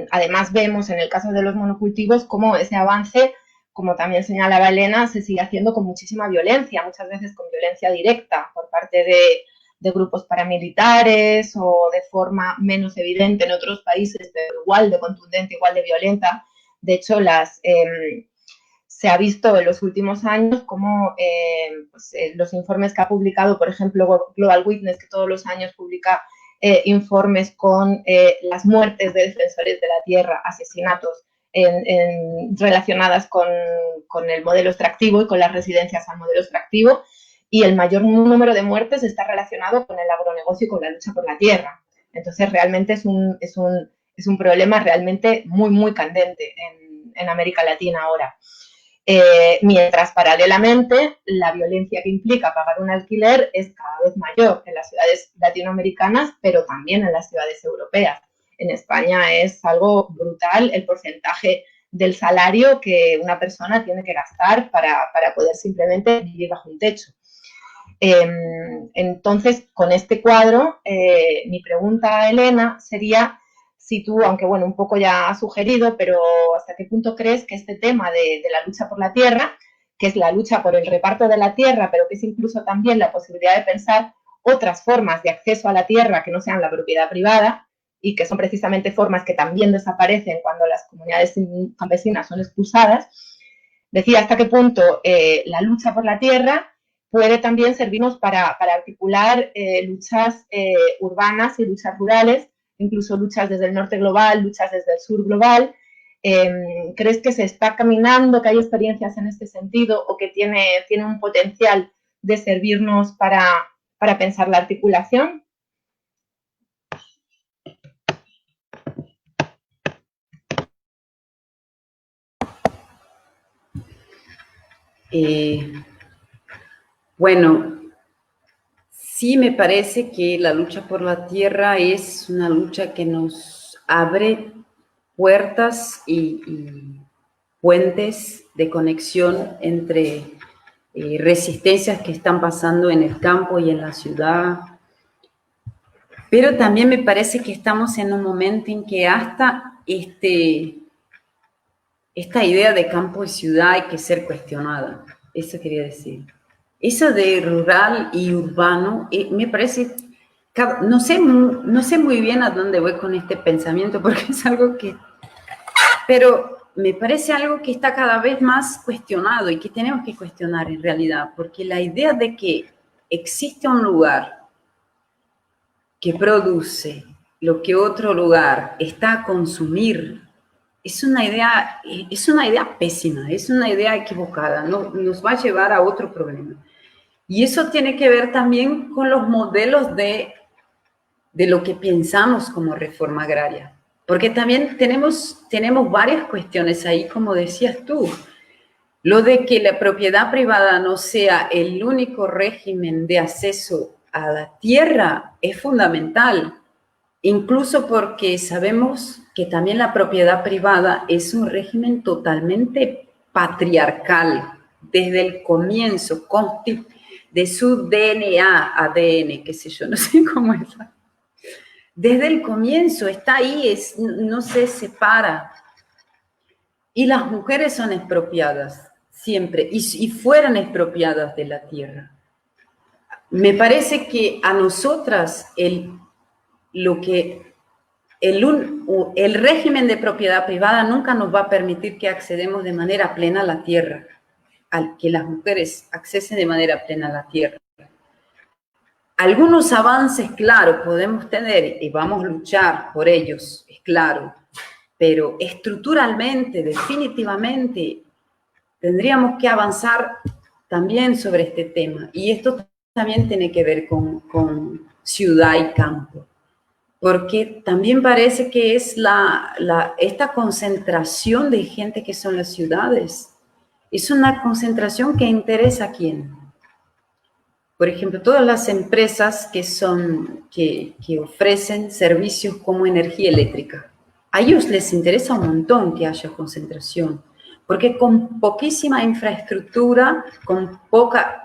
además vemos en el caso de los monocultivos cómo ese avance, como también señalaba Elena, se sigue haciendo con muchísima violencia, muchas veces con violencia directa por parte de grupos paramilitares o de forma menos evidente en otros países, pero igual de contundente, igual de violenta. De hecho, se ha visto en los últimos años cómo los informes que ha publicado, por ejemplo, Global Witness, que todos los años publica informes con las muertes de defensores de la tierra, asesinatos relacionadas con el modelo extractivo y con las residencias al modelo extractivo, y el mayor número de muertes está relacionado con el agronegocio y con la lucha por la tierra. Entonces, realmente es un problema realmente muy, muy candente en América Latina ahora. Mientras paralelamente la violencia que implica pagar un alquiler es cada vez mayor en las ciudades latinoamericanas, pero también en las ciudades europeas. En España es algo brutal el porcentaje del salario que una persona tiene que gastar para poder simplemente vivir bajo un techo. Entonces, con este cuadro, mi pregunta a Elena sería si tú, aunque bueno, un poco ya has sugerido, pero ¿hasta qué punto crees que este tema de la lucha por la tierra, que es la lucha por el reparto de la tierra, pero que es incluso también la posibilidad de pensar otras formas de acceso a la tierra que no sean la propiedad privada y que son precisamente formas que también desaparecen cuando las comunidades campesinas son expulsadas? Decía hasta qué punto la lucha por la tierra puede también servirnos para articular luchas urbanas y luchas rurales, incluso luchas desde el norte global, luchas desde el sur global. ¿Crees que se está caminando, que hay experiencias en este sentido o que tiene un potencial de servirnos para pensar la articulación? Bueno, sí me parece que la lucha por la tierra es una lucha que nos abre puertas y puentes de conexión entre resistencias que están pasando en el campo y en la ciudad. Pero también me parece que estamos en un momento en que hasta esta idea de campo y ciudad hay que ser cuestionada. Eso quería decir. Eso de rural y urbano, me parece, no sé muy bien a dónde voy con este pensamiento, porque es algo que, pero me parece algo que está cada vez más cuestionado y que tenemos que cuestionar en realidad, porque la idea de que existe un lugar que produce lo que otro lugar está a consumir, es una idea pésima, es una idea equivocada, nos va a llevar a otro problema. Y eso tiene que ver también con los modelos de lo que pensamos como reforma agraria. Porque también tenemos varias cuestiones ahí, como decías tú. Lo de que la propiedad privada no sea el único régimen de acceso a la tierra es fundamental, incluso porque sabemos que también la propiedad privada es un régimen totalmente patriarcal desde el comienzo, de su DNA, ADN, qué sé yo, no sé cómo es. Desde el comienzo está ahí, no se separa. Y las mujeres son expropiadas siempre, y fueran expropiadas de la tierra. Me parece que a nosotras lo que el régimen de propiedad privada nunca nos va a permitir que accedamos de manera plena a la tierra, que las mujeres accesen de manera plena a la tierra. Algunos avances, claro, podemos tener y vamos a luchar por ellos, es claro, pero estructuralmente, definitivamente, tendríamos que avanzar también sobre este tema. Y esto también tiene que ver con ciudad y campo, porque también parece que es esta concentración de gente que son las ciudades, es una concentración que interesa a quién. Por ejemplo, todas las empresas que ofrecen servicios como energía eléctrica, a ellos les interesa un montón que haya concentración, porque con poquísima infraestructura,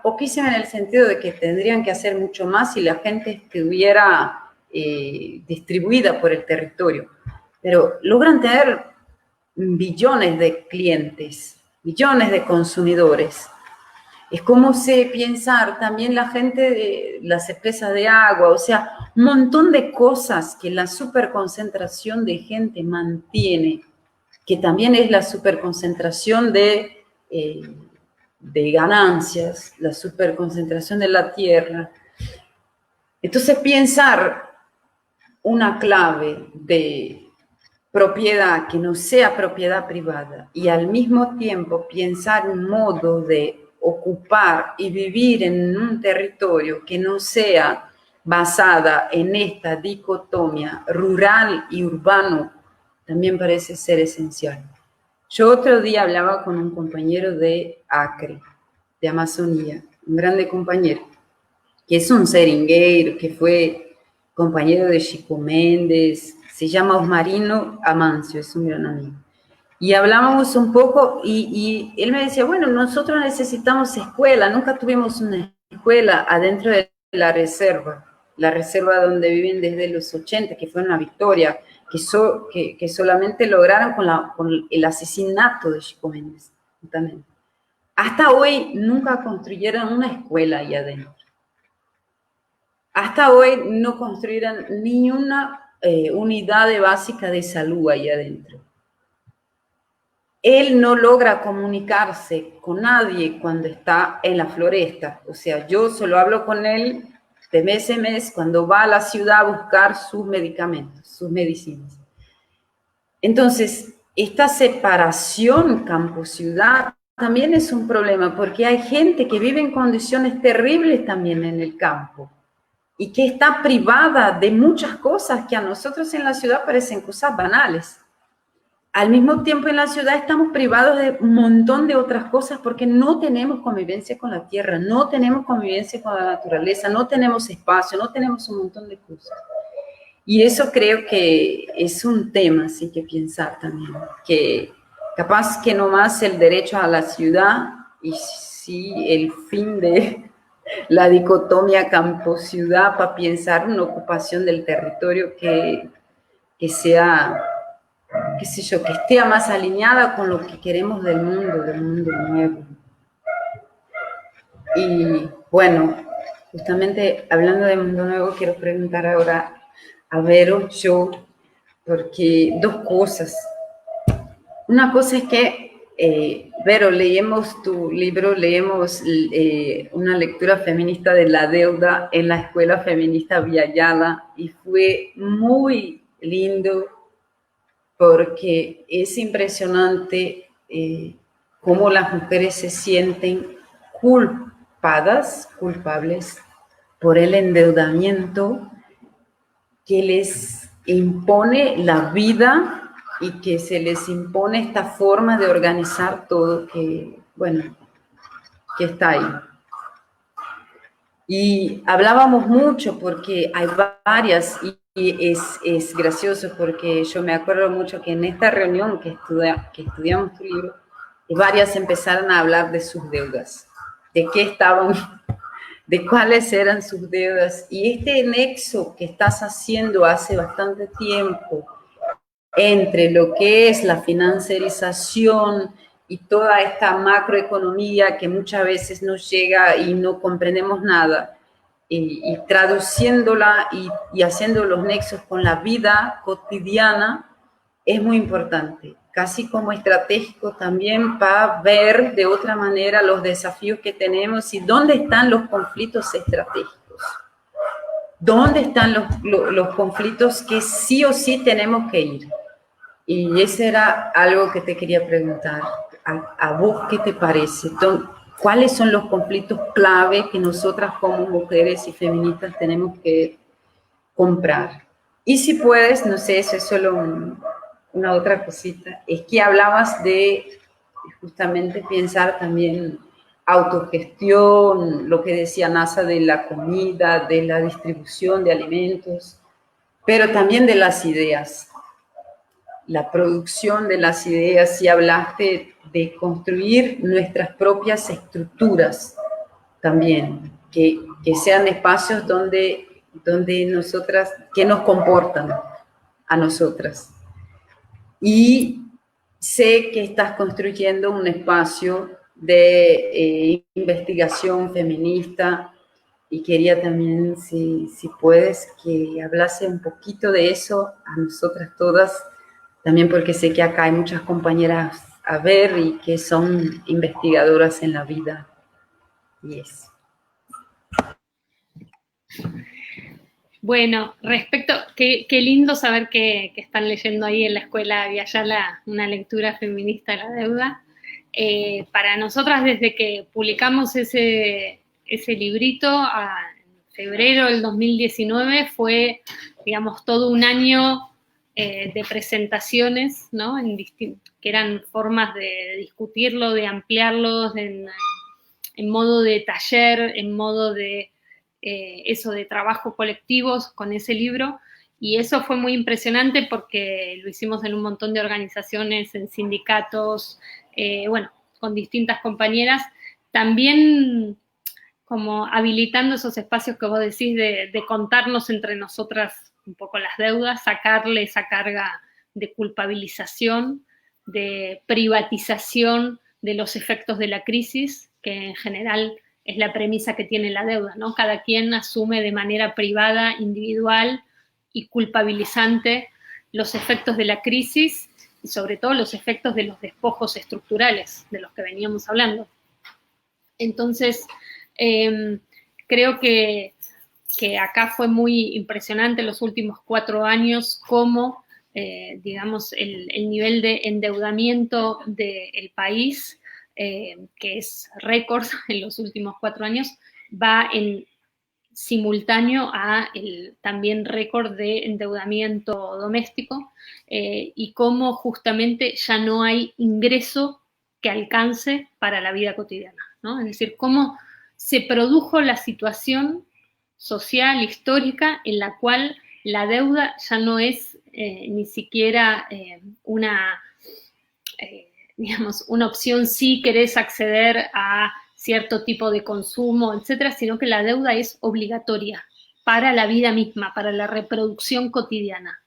poquísima en el sentido de que tendrían que hacer mucho más si la gente estuviera distribuida por el territorio, pero logran tener billones de clientes, billones de consumidores. Es como se pensar también la gente de las empresas de agua, o sea, un montón de cosas que la superconcentración de gente mantiene, que también es la superconcentración de ganancias, la superconcentración de la tierra. Entonces, pensar una clave de propiedad que no sea propiedad privada y al mismo tiempo pensar un modo de ocupar y vivir en un territorio que no sea basada en esta dicotomía rural y urbano, también parece ser esencial. Yo otro día hablaba con un compañero de Acre, de Amazonía, un grande compañero, que es un seringueiro, que fue compañero de Chico Méndez, se llama Osmarino Amancio, es un gran amigo. Y hablábamos un poco y él me decía, bueno, nosotros necesitamos escuela, nunca tuvimos una escuela adentro de la reserva donde viven desde los 80, que fue una victoria, que solamente lograron con el asesinato de Chico Méndez, justamente. Hasta hoy nunca construyeron una escuela ahí adentro. Hasta hoy no construyeron ni una unidad básica de salud ahí adentro. Él no logra comunicarse con nadie cuando está en la floresta. O sea, yo solo hablo con él de mes en mes cuando va a la ciudad a buscar sus medicamentos, sus medicinas. Entonces, esta separación campo-ciudad también es un problema porque hay gente que vive en condiciones terribles también en el campo y que está privada de muchas cosas que a nosotros en la ciudad parecen cosas banales. Al mismo tiempo en la ciudad estamos privados de un montón de otras cosas porque no tenemos convivencia con la tierra, no tenemos convivencia con la naturaleza, no tenemos espacio, no tenemos un montón de cosas. Y eso creo que es un tema, así que pensar también, que capaz que no más el derecho a la ciudad y sí el fin de la dicotomía campo-ciudad para pensar una ocupación del territorio que sea, qué sé yo, que esté más alineada con lo que queremos del mundo nuevo. Y bueno, justamente hablando de mundo nuevo, quiero preguntar ahora a Vero, yo, porque dos cosas. Una cosa es que, Vero, leemos tu libro, leemos una lectura feminista de la deuda en la Escuela Feminista Villa Yala y fue muy lindo porque es impresionante cómo las mujeres se sienten culpables por el endeudamiento que les impone la vida y que se les impone esta forma de organizar todo que, bueno, que está ahí. Y hablábamos mucho porque hay varias y es gracioso porque yo me acuerdo mucho que en esta reunión que estudiamos tu libro, varias empezaron a hablar de sus deudas, de qué estaban, de cuáles eran sus deudas. Y este nexo que estás haciendo hace bastante tiempo entre lo que es la financiarización y toda esta macroeconomía que muchas veces nos llega y no comprendemos nada, y traduciéndola y haciendo los nexos con la vida cotidiana es muy importante, casi como estratégico también para ver de otra manera los desafíos que tenemos y dónde están los conflictos estratégicos. ¿Dónde están los conflictos que sí o sí tenemos que ir? Y ese era algo que te quería preguntar. ¿A vos qué te parece? ¿Cuáles son los conflictos clave que nosotras como mujeres y feministas tenemos que comprar? Y si puedes, no sé, eso es solo una otra cosita, es que hablabas de justamente pensar también autogestión, lo que decía NASA de la comida, de la distribución de alimentos, pero también de las ideas, la producción de las ideas, y hablaste de construir nuestras propias estructuras también, que sean espacios donde nosotras, que nos comportan a nosotras. Y sé que estás construyendo un espacio de investigación feminista y quería también, si puedes, que hablase un poquito de eso a nosotras todas, también porque sé que acá hay muchas compañeras a ver y que son investigadoras en la vida. Y eso. Bueno, qué lindo saber que están leyendo ahí en la escuela Viayala una lectura feminista de la deuda. Para nosotras, desde que publicamos ese librito en febrero del 2019, fue, digamos, todo un año de presentaciones, ¿no? Que eran formas de discutirlo, de ampliarlo, en modo de taller, en modo de eso de trabajo colectivos con ese libro, y eso fue muy impresionante porque lo hicimos en un montón de organizaciones, en sindicatos, bueno, con distintas compañeras, también como habilitando esos espacios que vos decís de contarnos entre nosotras un poco las deudas, sacarle esa carga de culpabilización, de privatización de los efectos de la crisis, que en general es la premisa que tiene la deuda, ¿no? Cada quien asume de manera privada, individual y culpabilizante los efectos de la crisis y sobre todo los efectos de los despojos estructurales de los que veníamos hablando. Entonces, creo que acá fue muy impresionante los últimos 4 años cómo, digamos, el nivel de endeudamiento del país, que es récord en los últimos 4 años, va en simultáneo a el también récord de endeudamiento doméstico, y cómo justamente ya no hay ingreso que alcance para la vida cotidiana, ¿no? Es decir, cómo se produjo la situación social, histórica, en la cual la deuda ya no es ni siquiera digamos, una opción si querés acceder a cierto tipo de consumo, etcétera, sino que la deuda es obligatoria para la vida misma, para la reproducción cotidiana.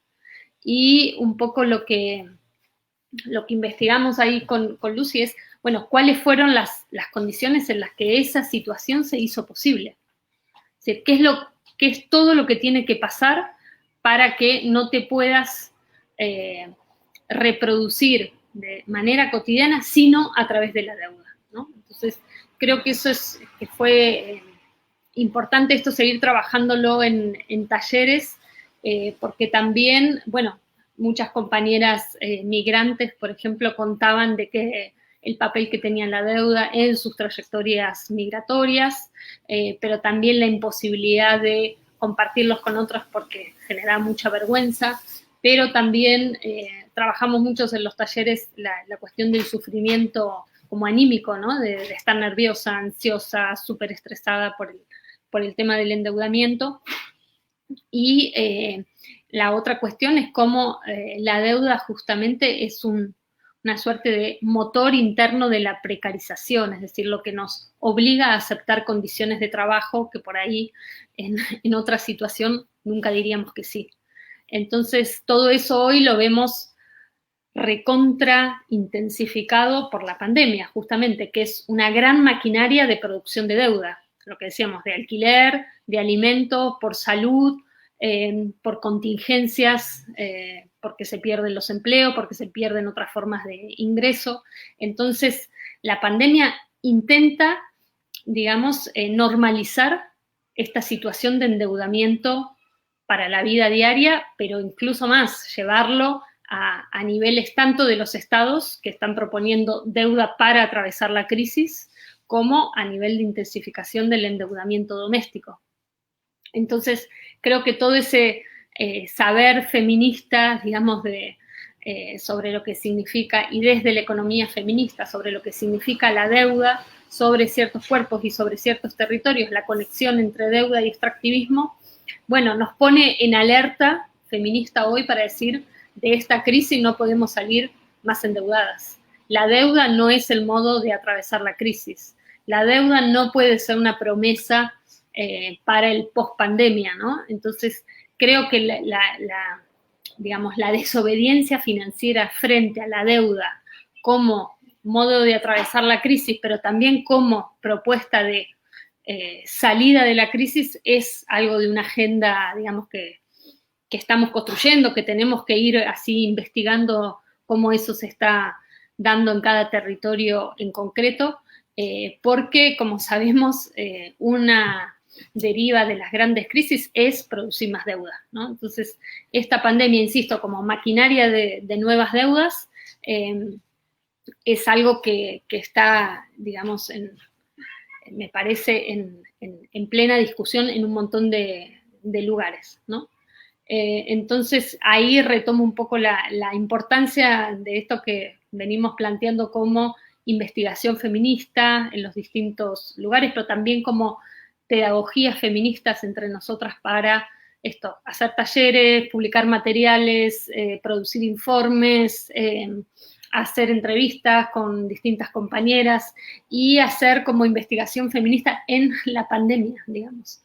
Y un poco lo que investigamos ahí con Lucy es, bueno, cuáles fueron las condiciones en las que esa situación se hizo posible. Es decir, qué es todo lo que tiene que pasar para que no te puedas reproducir de manera cotidiana, sino a través de la deuda, ¿no? Entonces, creo que eso que fue importante esto, seguir trabajándolo en talleres, porque también, bueno, muchas compañeras migrantes, por ejemplo, contaban de que el papel que tenía la deuda en sus trayectorias migratorias, pero también la imposibilidad de compartirlos con otros porque generaba mucha vergüenza, pero también trabajamos muchos en los talleres la cuestión del sufrimiento como anímico, ¿no? De estar nerviosa, ansiosa, súper estresada por el tema del endeudamiento. Y la otra cuestión es cómo la deuda justamente es una suerte de motor interno de la precarización, es decir, lo que nos obliga a aceptar condiciones de trabajo que por ahí en otra situación nunca diríamos que sí. Entonces, todo eso hoy lo vemos recontra intensificado por la pandemia, justamente, que es una gran maquinaria de producción de deuda. lo que decíamos, de alquiler, de alimento, por salud, por contingencias, porque se pierden los empleos, porque se pierden otras formas de ingreso. Entonces, la pandemia intenta, digamos, normalizar esta situación de endeudamiento para la vida diaria, pero incluso más, llevarlo a niveles tanto de los estados que están proponiendo deuda para atravesar la crisis, como a nivel de intensificación del endeudamiento doméstico. Entonces, creo que todo ese saber feminista, digamos, sobre lo que significa, y desde la economía feminista, sobre lo que significa la deuda, sobre ciertos cuerpos y sobre ciertos territorios, la conexión entre deuda y extractivismo, bueno, nos pone en alerta feminista hoy para decir, de esta crisis no podemos salir más endeudadas. La deuda no es el modo de atravesar la crisis. La deuda no puede ser una promesa para el post-pandemia, ¿no? Entonces, creo que digamos, la desobediencia financiera frente a la deuda como modo de atravesar la crisis, pero también como propuesta de salida de la crisis, es algo de una agenda, digamos, que estamos construyendo, que tenemos que ir así investigando cómo eso se está dando en cada territorio en concreto, porque, como sabemos, una deriva de las grandes crisis es producir más deuda, ¿no? Entonces, esta pandemia, insisto, como maquinaria de nuevas deudas, es algo que está, digamos, me parece, en plena discusión en un montón de lugares, ¿no? Entonces, ahí retomo un poco la importancia de esto que venimos planteando como investigación feminista en los distintos lugares, pero también como pedagogías feministas entre nosotras para esto, hacer talleres, publicar materiales, producir informes, hacer entrevistas con distintas compañeras y hacer como investigación feminista en la pandemia, digamos.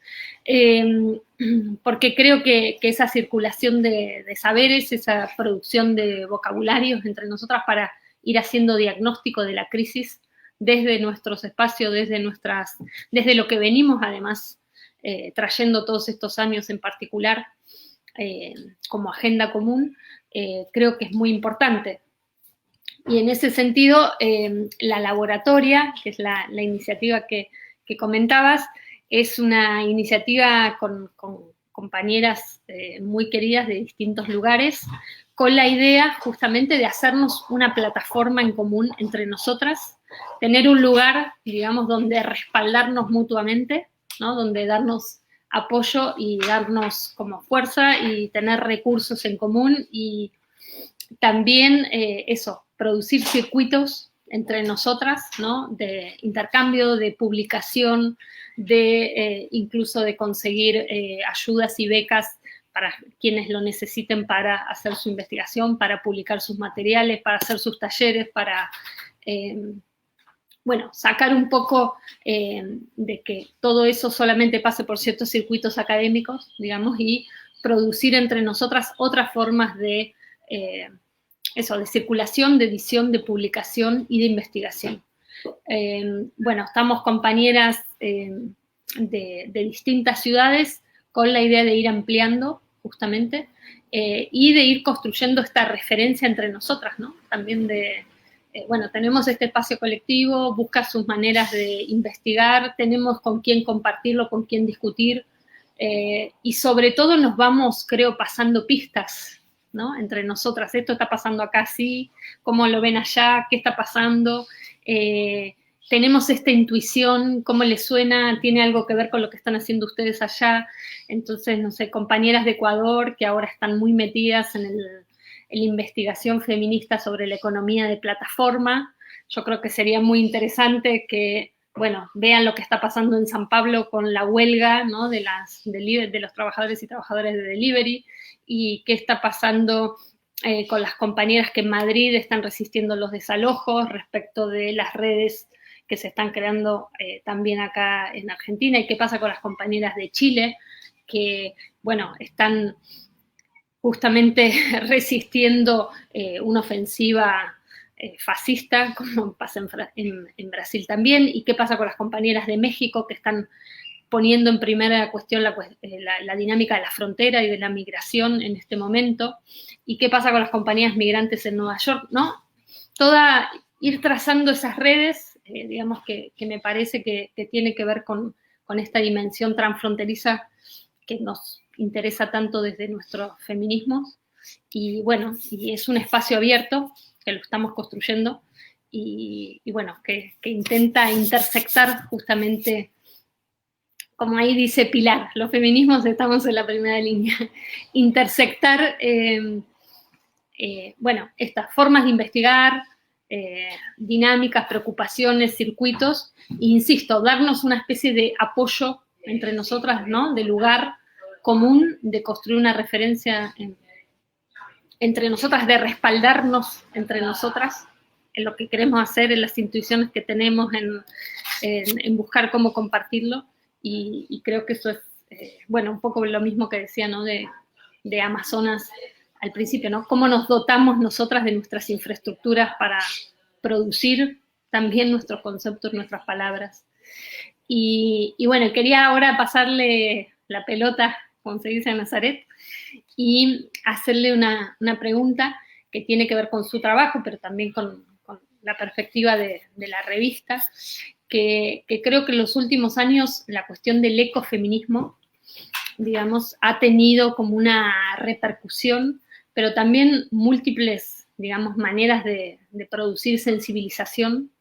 Porque creo que esa circulación de saberes, esa producción de vocabularios entre nosotras para ir haciendo diagnóstico de la crisis desde nuestros espacios, desde lo que venimos además trayendo todos estos años en particular como agenda común, creo que es muy importante. Y en ese sentido, la laboratoria, que es la iniciativa que comentabas, es una iniciativa con compañeras muy queridas de distintos lugares, con la idea justamente de hacernos una plataforma en común entre nosotras, tener un lugar, digamos, donde respaldarnos mutuamente, ¿no? Donde darnos apoyo y darnos como fuerza y tener recursos en común y también eso, producir circuitos entre nosotras, ¿no? De intercambio, de publicación, de incluso de conseguir ayudas y becas para quienes lo necesiten para hacer su investigación, para publicar sus materiales, para hacer sus talleres, para, bueno, sacar un poco de que todo eso solamente pase por ciertos circuitos académicos, digamos, y producir entre nosotras otras formas de eso, de circulación, de edición, de publicación y de investigación. Bueno, estamos compañeras de distintas ciudades con la idea de ir ampliando justamente y de ir construyendo esta referencia entre nosotras, ¿no? También bueno, tenemos este espacio colectivo, busca sus maneras de investigar, tenemos con quién compartirlo, con quién discutir y sobre todo nos vamos, creo, pasando pistas, ¿no? Entre nosotras, esto está pasando acá, sí, cómo lo ven allá, qué está pasando, tenemos esta intuición, cómo les suena, tiene algo que ver con lo que están haciendo ustedes allá, entonces, no sé, compañeras de Ecuador que ahora están muy metidas en la investigación feminista sobre la economía de plataforma, yo creo que sería muy interesante que, bueno, vean lo que está pasando en San Pablo con la huelga, ¿no? de los trabajadores y trabajadoras de delivery, y qué está pasando con las compañeras que en Madrid están resistiendo los desalojos respecto de las redes que se están creando también acá en Argentina, y qué pasa con las compañeras de Chile, que, bueno, están justamente resistiendo una ofensiva fascista, como pasa en Brasil también, y qué pasa con las compañeras de México que están poniendo en primera cuestión la dinámica de la frontera y de la migración en este momento, y qué pasa con las compañías migrantes en Nueva York, ¿no? Ir trazando esas redes, digamos que me parece que tiene que ver con esta dimensión transfronteriza que nos interesa tanto desde nuestros feminismos, y bueno, y es un espacio abierto que lo estamos construyendo, y bueno, que intenta intersectar justamente, como ahí dice Pilar, los feminismos estamos en la primera línea, intersectar, bueno, estas formas de investigar, dinámicas, preocupaciones, circuitos, e insisto, darnos una especie de apoyo entre nosotras, ¿no? De lugar común, de construir una referencia entre nosotras, de respaldarnos entre nosotras en lo que queremos hacer, en las intuiciones que tenemos, en buscar cómo compartirlo, y creo que eso es, bueno, un poco lo mismo que decía, ¿no? De Amazonas al principio, ¿no? Cómo nos dotamos nosotras de nuestras infraestructuras para producir también nuestros conceptos, nuestras palabras. Y bueno, quería ahora pasarle la pelota, como se dice, a Nazaret, y hacerle una pregunta que tiene que ver con su trabajo, pero también con la perspectiva de la revista, que creo que en los últimos años la cuestión del ecofeminismo, digamos, ha tenido como una repercusión, pero también múltiples, digamos, maneras de producir sensibilización,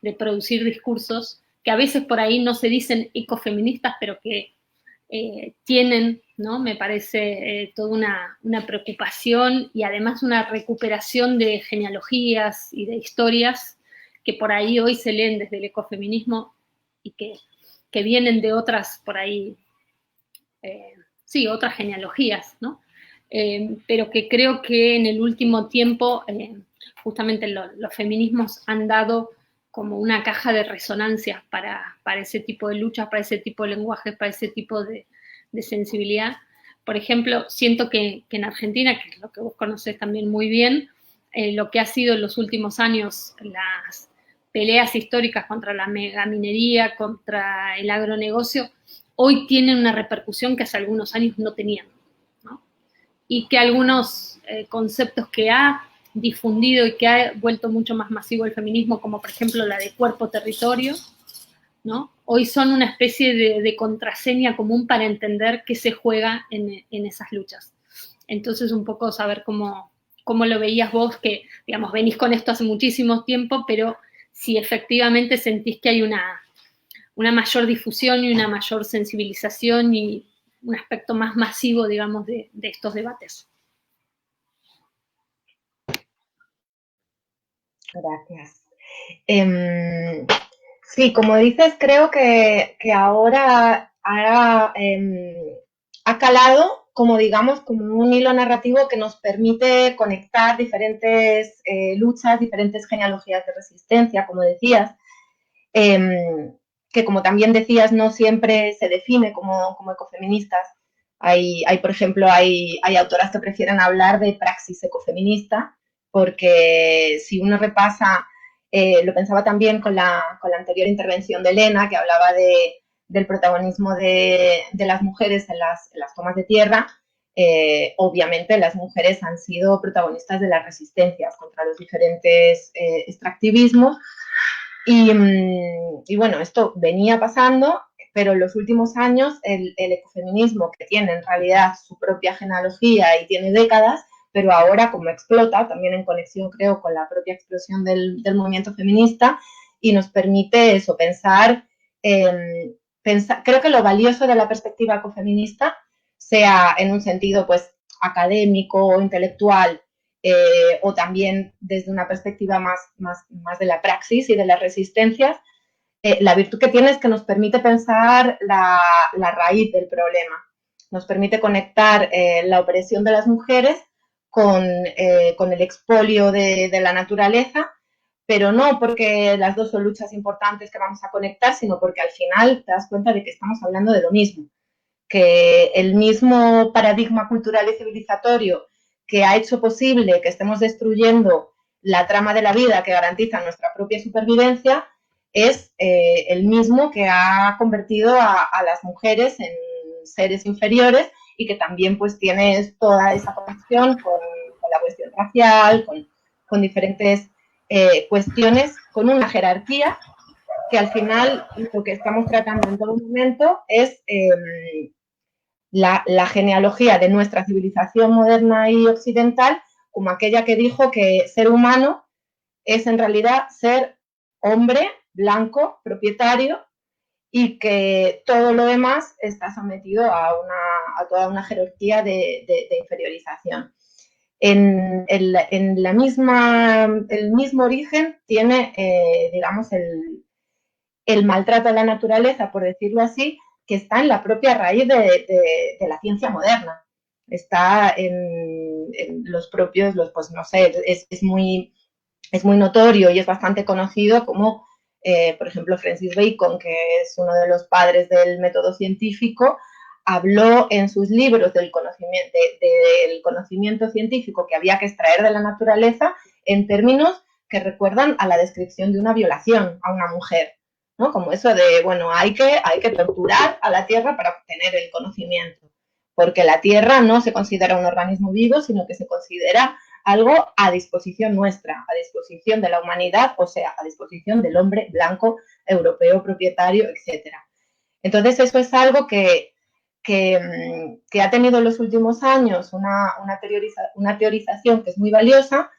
de producir discursos, que a veces por ahí no se dicen ecofeministas, pero que tienen, ¿no? Me parece toda una preocupación y además una recuperación de genealogías y de historias que por ahí hoy se leen desde el ecofeminismo y que vienen de otras, por ahí, sí, otras genealogías, ¿no? Pero que creo que en el último tiempo justamente los feminismos han dado como una caja de resonancias para ese tipo de luchas, para ese tipo de lenguajes, para ese tipo de sensibilidad. Por ejemplo, siento que en Argentina, que es lo que vos conocés también muy bien, lo que ha sido en los últimos años las peleas históricas contra la megaminería, contra el agronegocio, hoy tienen una repercusión que hace algunos años no tenían, ¿no? Y que algunos conceptos que ha difundido y que ha vuelto mucho más masivo el feminismo, como por ejemplo la de cuerpo-territorio, ¿no? Hoy son una especie de contraseña común para entender qué se juega en esas luchas. Entonces, un poco saber cómo lo veías vos, que, digamos, venís con esto hace muchísimo tiempo, pero si efectivamente sentís que hay una mayor difusión y una mayor sensibilización y un aspecto más masivo, digamos, de estos debates. Gracias. Sí, como dices, creo que ahora ha calado como, digamos, como un hilo narrativo que nos permite conectar diferentes luchas, diferentes genealogías de resistencia, como decías, que como también decías, no siempre se define como ecofeministas. Por ejemplo, hay autoras que prefieren hablar de praxis ecofeminista, porque si uno repasa, lo pensaba también con la anterior intervención de Elena, que hablaba del protagonismo de las mujeres en las tomas de tierra. Obviamente las mujeres han sido protagonistas de las resistencias contra los diferentes extractivismos, y bueno, esto venía pasando, pero en los últimos años el ecofeminismo, que tiene en realidad su propia genealogía y tiene décadas, pero ahora como explota, también en conexión creo con la propia explosión del movimiento feminista, y nos permite eso, pensar, creo que lo valioso de la perspectiva ecofeminista, sea en un sentido pues académico o intelectual, o también desde una perspectiva más de la praxis y de las resistencias, la virtud que tiene es que nos permite pensar la raíz del problema, nos permite conectar la opresión de las mujeres con el expolio de la naturaleza, pero no porque las dos son luchas importantes que vamos a conectar, sino porque al final te das cuenta de que estamos hablando de lo mismo, que el mismo paradigma cultural y civilizatorio que ha hecho posible que estemos destruyendo la trama de la vida que garantiza nuestra propia supervivencia es el mismo que ha convertido a las mujeres en seres inferiores y que también pues tiene toda esa conexión con la cuestión racial, con diferentes cuestiones, con una jerarquía que al final lo que estamos tratando en todo momento es la genealogía de nuestra civilización moderna y occidental como aquella que dijo que ser humano es en realidad ser hombre, blanco, propietario, y que todo lo demás está sometido a toda una jerarquía de inferiorización. El mismo origen tiene, digamos, el maltrato a la naturaleza, por decirlo así, que está en la propia raíz de la ciencia moderna. Está en los propios, pues no sé, es muy notorio y es bastante conocido como, por ejemplo, Francis Bacon, que es uno de los padres del método científico, habló en sus libros del conocimiento científico que había que extraer de la naturaleza en términos que recuerdan a la descripción de una violación a una mujer, ¿no? Como eso de, bueno, hay que torturar a la Tierra para obtener el conocimiento, porque la Tierra no se considera un organismo vivo, sino que se considera algo a disposición nuestra, a disposición de la humanidad, o sea, a disposición del hombre blanco, europeo, propietario, etc. Entonces, eso es algo que ha tenido en los últimos años una teorización que es muy valiosa,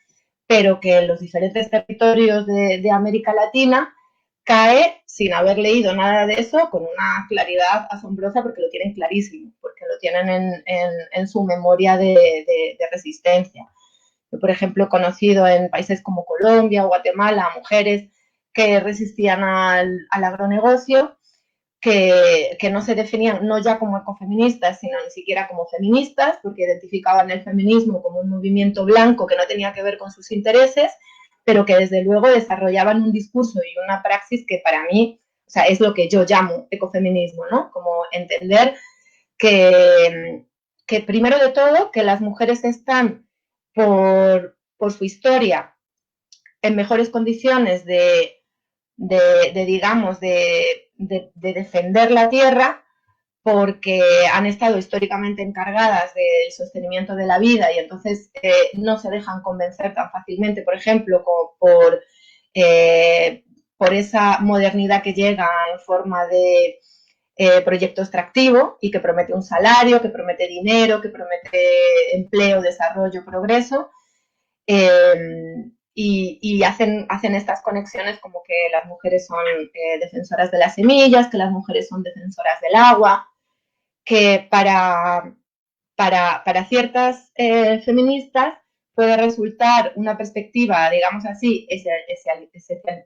pero que en los diferentes territorios de América Latina cae sin haber leído nada de eso con una claridad asombrosa, porque lo tienen clarísimo, porque lo tienen en su memoria de resistencia. Yo, por ejemplo, he conocido en países como Colombia o Guatemala a mujeres que resistían al agronegocio, que no se definían no ya como ecofeministas, sino ni siquiera como feministas, porque identificaban el feminismo como un movimiento blanco que no tenía que ver con sus intereses, pero que desde luego desarrollaban un discurso y una praxis que para mí, o sea, es lo que yo llamo ecofeminismo, ¿no? Como entender que primero de todo, que las mujeres están por su historia en mejores condiciones de defender la tierra, porque han estado históricamente encargadas del sostenimiento de la vida y entonces no se dejan convencer tan fácilmente, por ejemplo, por esa modernidad que llega en forma de proyecto extractivo y que promete un salario, que promete dinero, que promete empleo, desarrollo, progreso. Y hacen estas conexiones como que las mujeres son defensoras de las semillas, que las mujeres son defensoras del agua, que para ciertas feministas puede resultar una perspectiva, digamos así,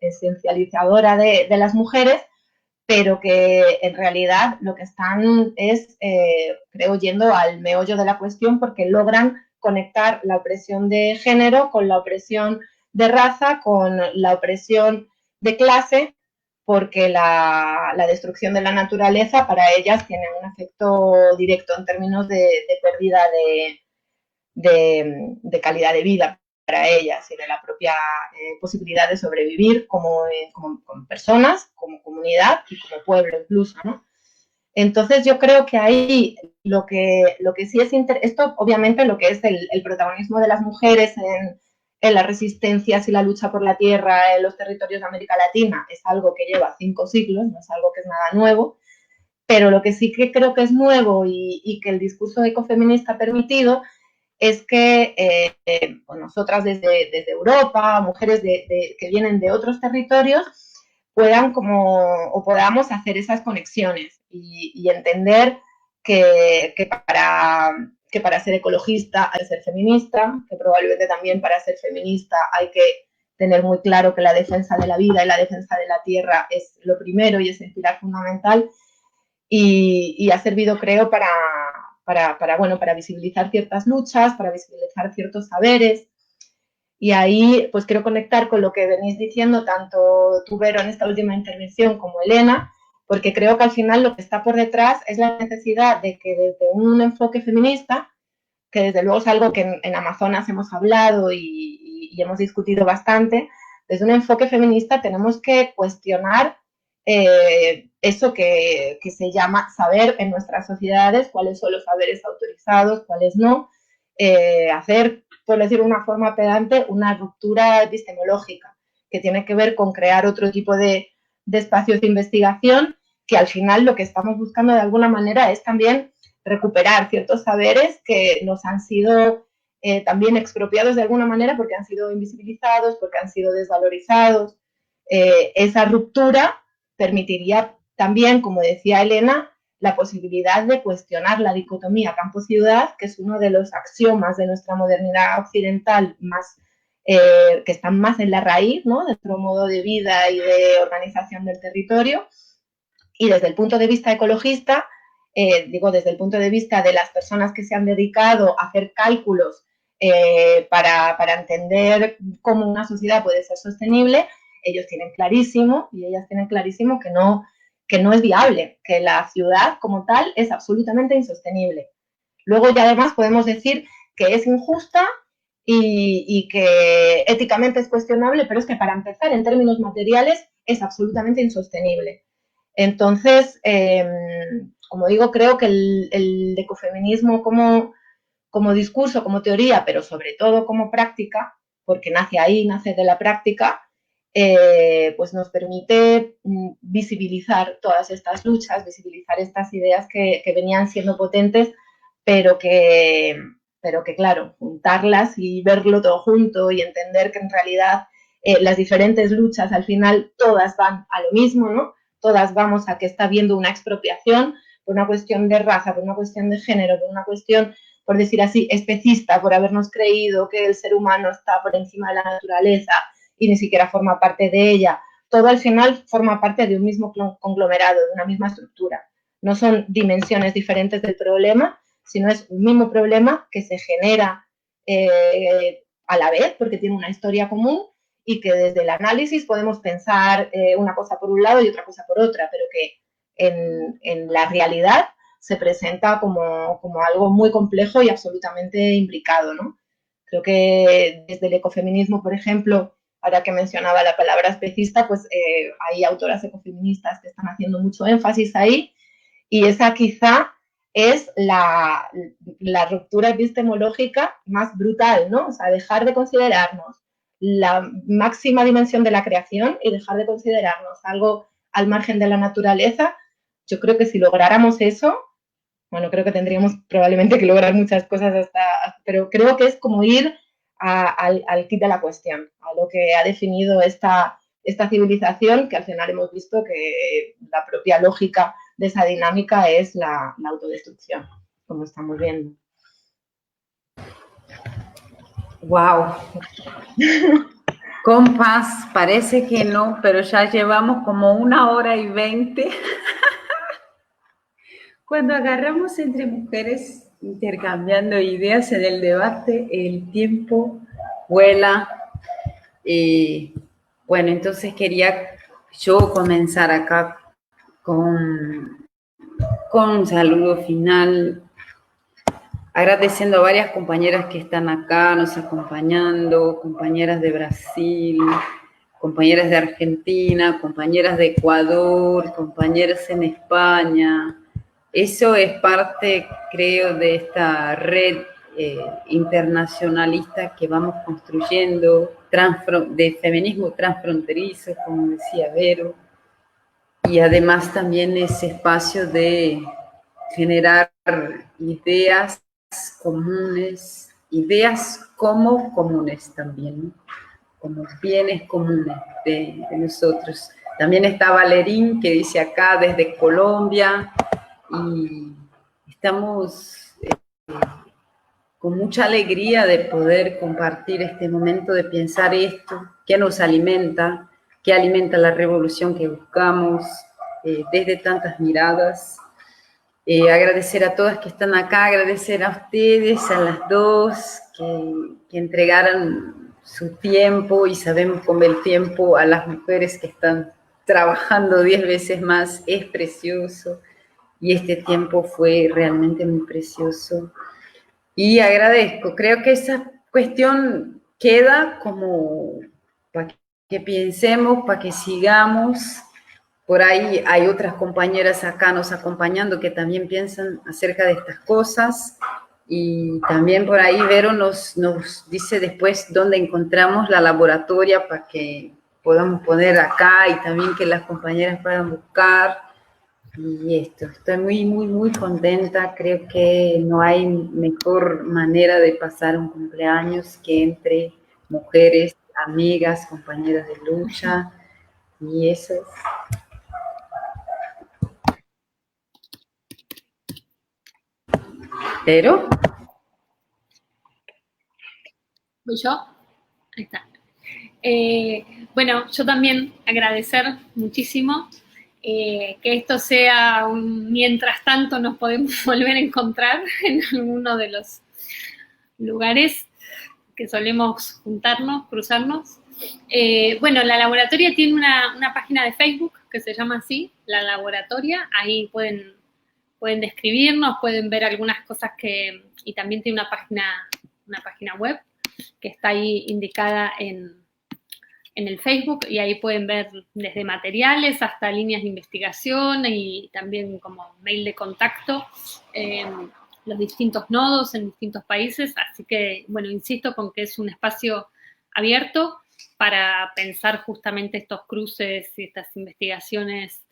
esencializadora de las mujeres, pero que en realidad lo que están es, creo, yendo al meollo de la cuestión, porque logran conectar la opresión de género con la opresión de raza, con la opresión de clase, porque la destrucción de la naturaleza para ellas tiene un efecto directo en términos de pérdida de calidad de vida para ellas y de la propia posibilidad de sobrevivir como personas, como comunidad y como pueblo incluso, ¿no? Entonces yo creo que ahí lo que sí es esto obviamente lo que es el protagonismo de las mujeres en las resistencias y la lucha por la tierra en los territorios de América Latina es algo que lleva 5 siglos, no es algo que es nada nuevo, pero lo que sí que creo que es nuevo y que el discurso ecofeminista ha permitido es que pues nosotras desde Europa, mujeres que vienen de otros territorios, podamos hacer esas conexiones y entender que para ser ecologista hay que ser feminista, que probablemente también para ser feminista hay que tener muy claro que la defensa de la vida y la defensa de la tierra es lo primero y es el pilar fundamental, y ha servido, creo, para visibilizar ciertas luchas, para visibilizar ciertos saberes. Y ahí pues quiero conectar con lo que venís diciendo tanto tú, Vero, en esta última intervención, como Elena, porque creo que al final lo que está por detrás es la necesidad de que desde un enfoque feminista, que desde luego es algo que en Amazonas hemos hablado y y hemos discutido bastante, desde un enfoque feminista tenemos que cuestionar eso que se llama saber en nuestras sociedades, cuáles son los saberes autorizados, cuáles no, hacer, por decirlo de una forma pedante, una ruptura epistemológica que tiene que ver con crear otro tipo de espacios de investigación, que al final lo que estamos buscando de alguna manera es también recuperar ciertos saberes que nos han sido también expropiados de alguna manera porque han sido invisibilizados, porque han sido desvalorizados. Esa ruptura permitiría también, como decía Elena, la posibilidad de cuestionar la dicotomía campo-ciudad, que es uno de los axiomas de nuestra modernidad occidental más, que están más en la raíz, ¿no?, de nuestro modo de vida y de organización del territorio. Y desde el punto de vista ecologista, digo, desde el punto de vista de las personas que se han dedicado a hacer cálculos para entender cómo una sociedad puede ser sostenible, ellos tienen clarísimo y ellas tienen clarísimo que no es viable, que la ciudad como tal es absolutamente insostenible. Luego ya además podemos decir que es injusta y que éticamente es cuestionable, pero es que para empezar, en términos materiales, es absolutamente insostenible. Entonces, como digo, creo que el ecofeminismo como discurso, como teoría, pero sobre todo como práctica, porque nace ahí, nace de la práctica, pues nos permite visibilizar todas estas luchas, visibilizar estas ideas que venían siendo potentes, pero que claro, juntarlas y verlo todo junto y entender que en realidad las diferentes luchas al final todas van a lo mismo, ¿no? Todas vamos a que está habiendo una expropiación por una cuestión de raza, por una cuestión de género, por una cuestión, por decir así, especista, por habernos creído que el ser humano está por encima de la naturaleza y ni siquiera forma parte de ella. Todo al final forma parte de un mismo conglomerado, de una misma estructura. No son dimensiones diferentes del problema, sino es un mismo problema que se genera a la vez, porque tiene una historia común, y que desde el análisis podemos pensar una cosa por un lado y otra cosa por otra, pero que en la realidad se presenta como algo muy complejo y absolutamente imbricado, ¿no? Creo que desde el ecofeminismo, por ejemplo, ahora que mencionaba la palabra especista, pues hay autoras ecofeministas que están haciendo mucho énfasis ahí, y esa quizá es la ruptura epistemológica más brutal, ¿no? O sea, dejar de considerarnos la máxima dimensión de la creación y dejar de considerarnos algo al margen de la naturaleza. Yo creo que si lográramos eso, bueno, creo que tendríamos probablemente que lograr muchas cosas pero creo que es como ir al kit de la cuestión, a lo que ha definido esta civilización, que al final hemos visto que la propia lógica de esa dinámica es la autodestrucción, como estamos viendo. Wow. Compás, parece que no, pero ya llevamos como 1 hora y 20. Cuando agarramos entre mujeres intercambiando ideas en el debate, el tiempo vuela. Bueno, entonces quería yo comenzar acá con un saludo final, agradeciendo a varias compañeras que están acá nos acompañando, compañeras de Brasil, compañeras de Argentina, compañeras de Ecuador, compañeras en España. Eso es parte, creo, de esta red internacionalista que vamos construyendo, de feminismo transfronterizo, como decía Vero, y además también ese espacio de generar ideas comunes, ideas como comunes también, como bienes comunes de nosotros. También está Valerín, que dice acá desde Colombia, y estamos con mucha alegría de poder compartir este momento, de pensar esto, qué nos alimenta, qué alimenta la revolución que buscamos, desde tantas miradas. Agradecer a todas que están acá, agradecer a ustedes, a las dos, que entregaran su tiempo, y sabemos como el tiempo a las mujeres que están trabajando 10 veces más es precioso, y este tiempo fue realmente muy precioso. Y agradezco, creo que esa cuestión queda como para que pensemos, para que sigamos. Por ahí hay otras compañeras acá nos acompañando que también piensan acerca de estas cosas. Y también por ahí Vero nos dice después dónde encontramos la laboratoria para que podamos poner acá y también que las compañeras puedan buscar. Y esto, estoy muy, muy, muy contenta. Creo que no hay mejor manera de pasar un cumpleaños que entre mujeres, amigas, compañeras de lucha. Y eso es. Pero. ¿Voy yo? Ahí está. Bueno, yo también agradecer muchísimo que esto sea un mientras tanto nos podemos volver a encontrar en alguno de los lugares que solemos juntarnos, cruzarnos. Bueno, la laboratoria tiene una página de Facebook que se llama así, La Laboratoria. Ahí pueden describirnos, pueden ver algunas cosas y también tiene una página web que está ahí indicada en el Facebook, y ahí pueden ver desde materiales hasta líneas de investigación y también como mail de contacto, los distintos nodos en distintos países. Así que, bueno, insisto con que es un espacio abierto para pensar justamente estos cruces y estas investigaciones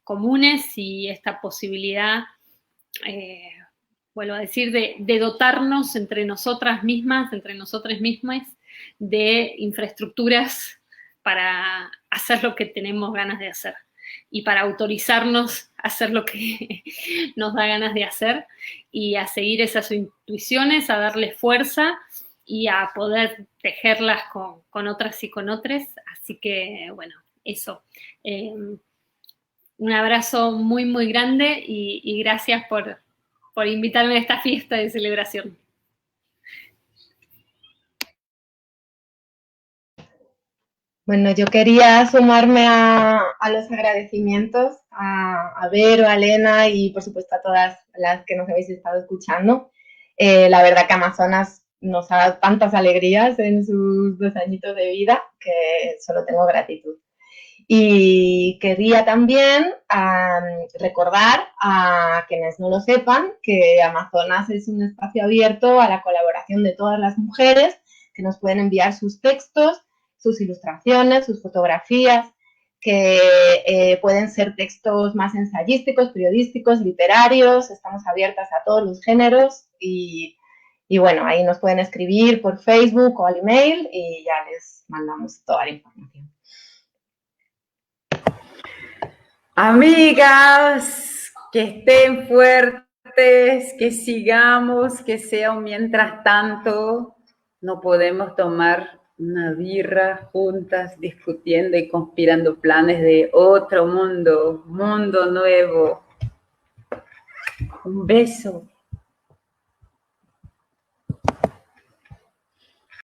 comunes y esta posibilidad, vuelvo a decir, de dotarnos entre nosotras mismas, de infraestructuras para hacer lo que tenemos ganas de hacer y para autorizarnos a hacer lo que nos da ganas de hacer y a seguir esas intuiciones, a darle fuerza y a poder tejerlas con otras y con otros. Así que, bueno, eso. Un abrazo muy, muy grande y gracias por invitarme a esta fiesta de celebración. Bueno, yo quería sumarme a los agradecimientos a Vero, a Elena y por supuesto a todas las que nos habéis estado escuchando. La verdad que Amazonas nos ha dado tantas alegrías en sus 2 añitos de vida que solo tengo gratitud. Y quería también recordar a quienes no lo sepan que Amazonas es un espacio abierto a la colaboración de todas las mujeres que nos pueden enviar sus textos, sus ilustraciones, sus fotografías, que pueden ser textos más ensayísticos, periodísticos, literarios. Estamos abiertas a todos los géneros y bueno, ahí nos pueden escribir por Facebook o al email y ya les mandamos toda la información. Amigas, que estén fuertes, que sigamos, que sea un mientras tanto. No podemos tomar una birra juntas discutiendo y conspirando planes de otro mundo, mundo nuevo. Un beso.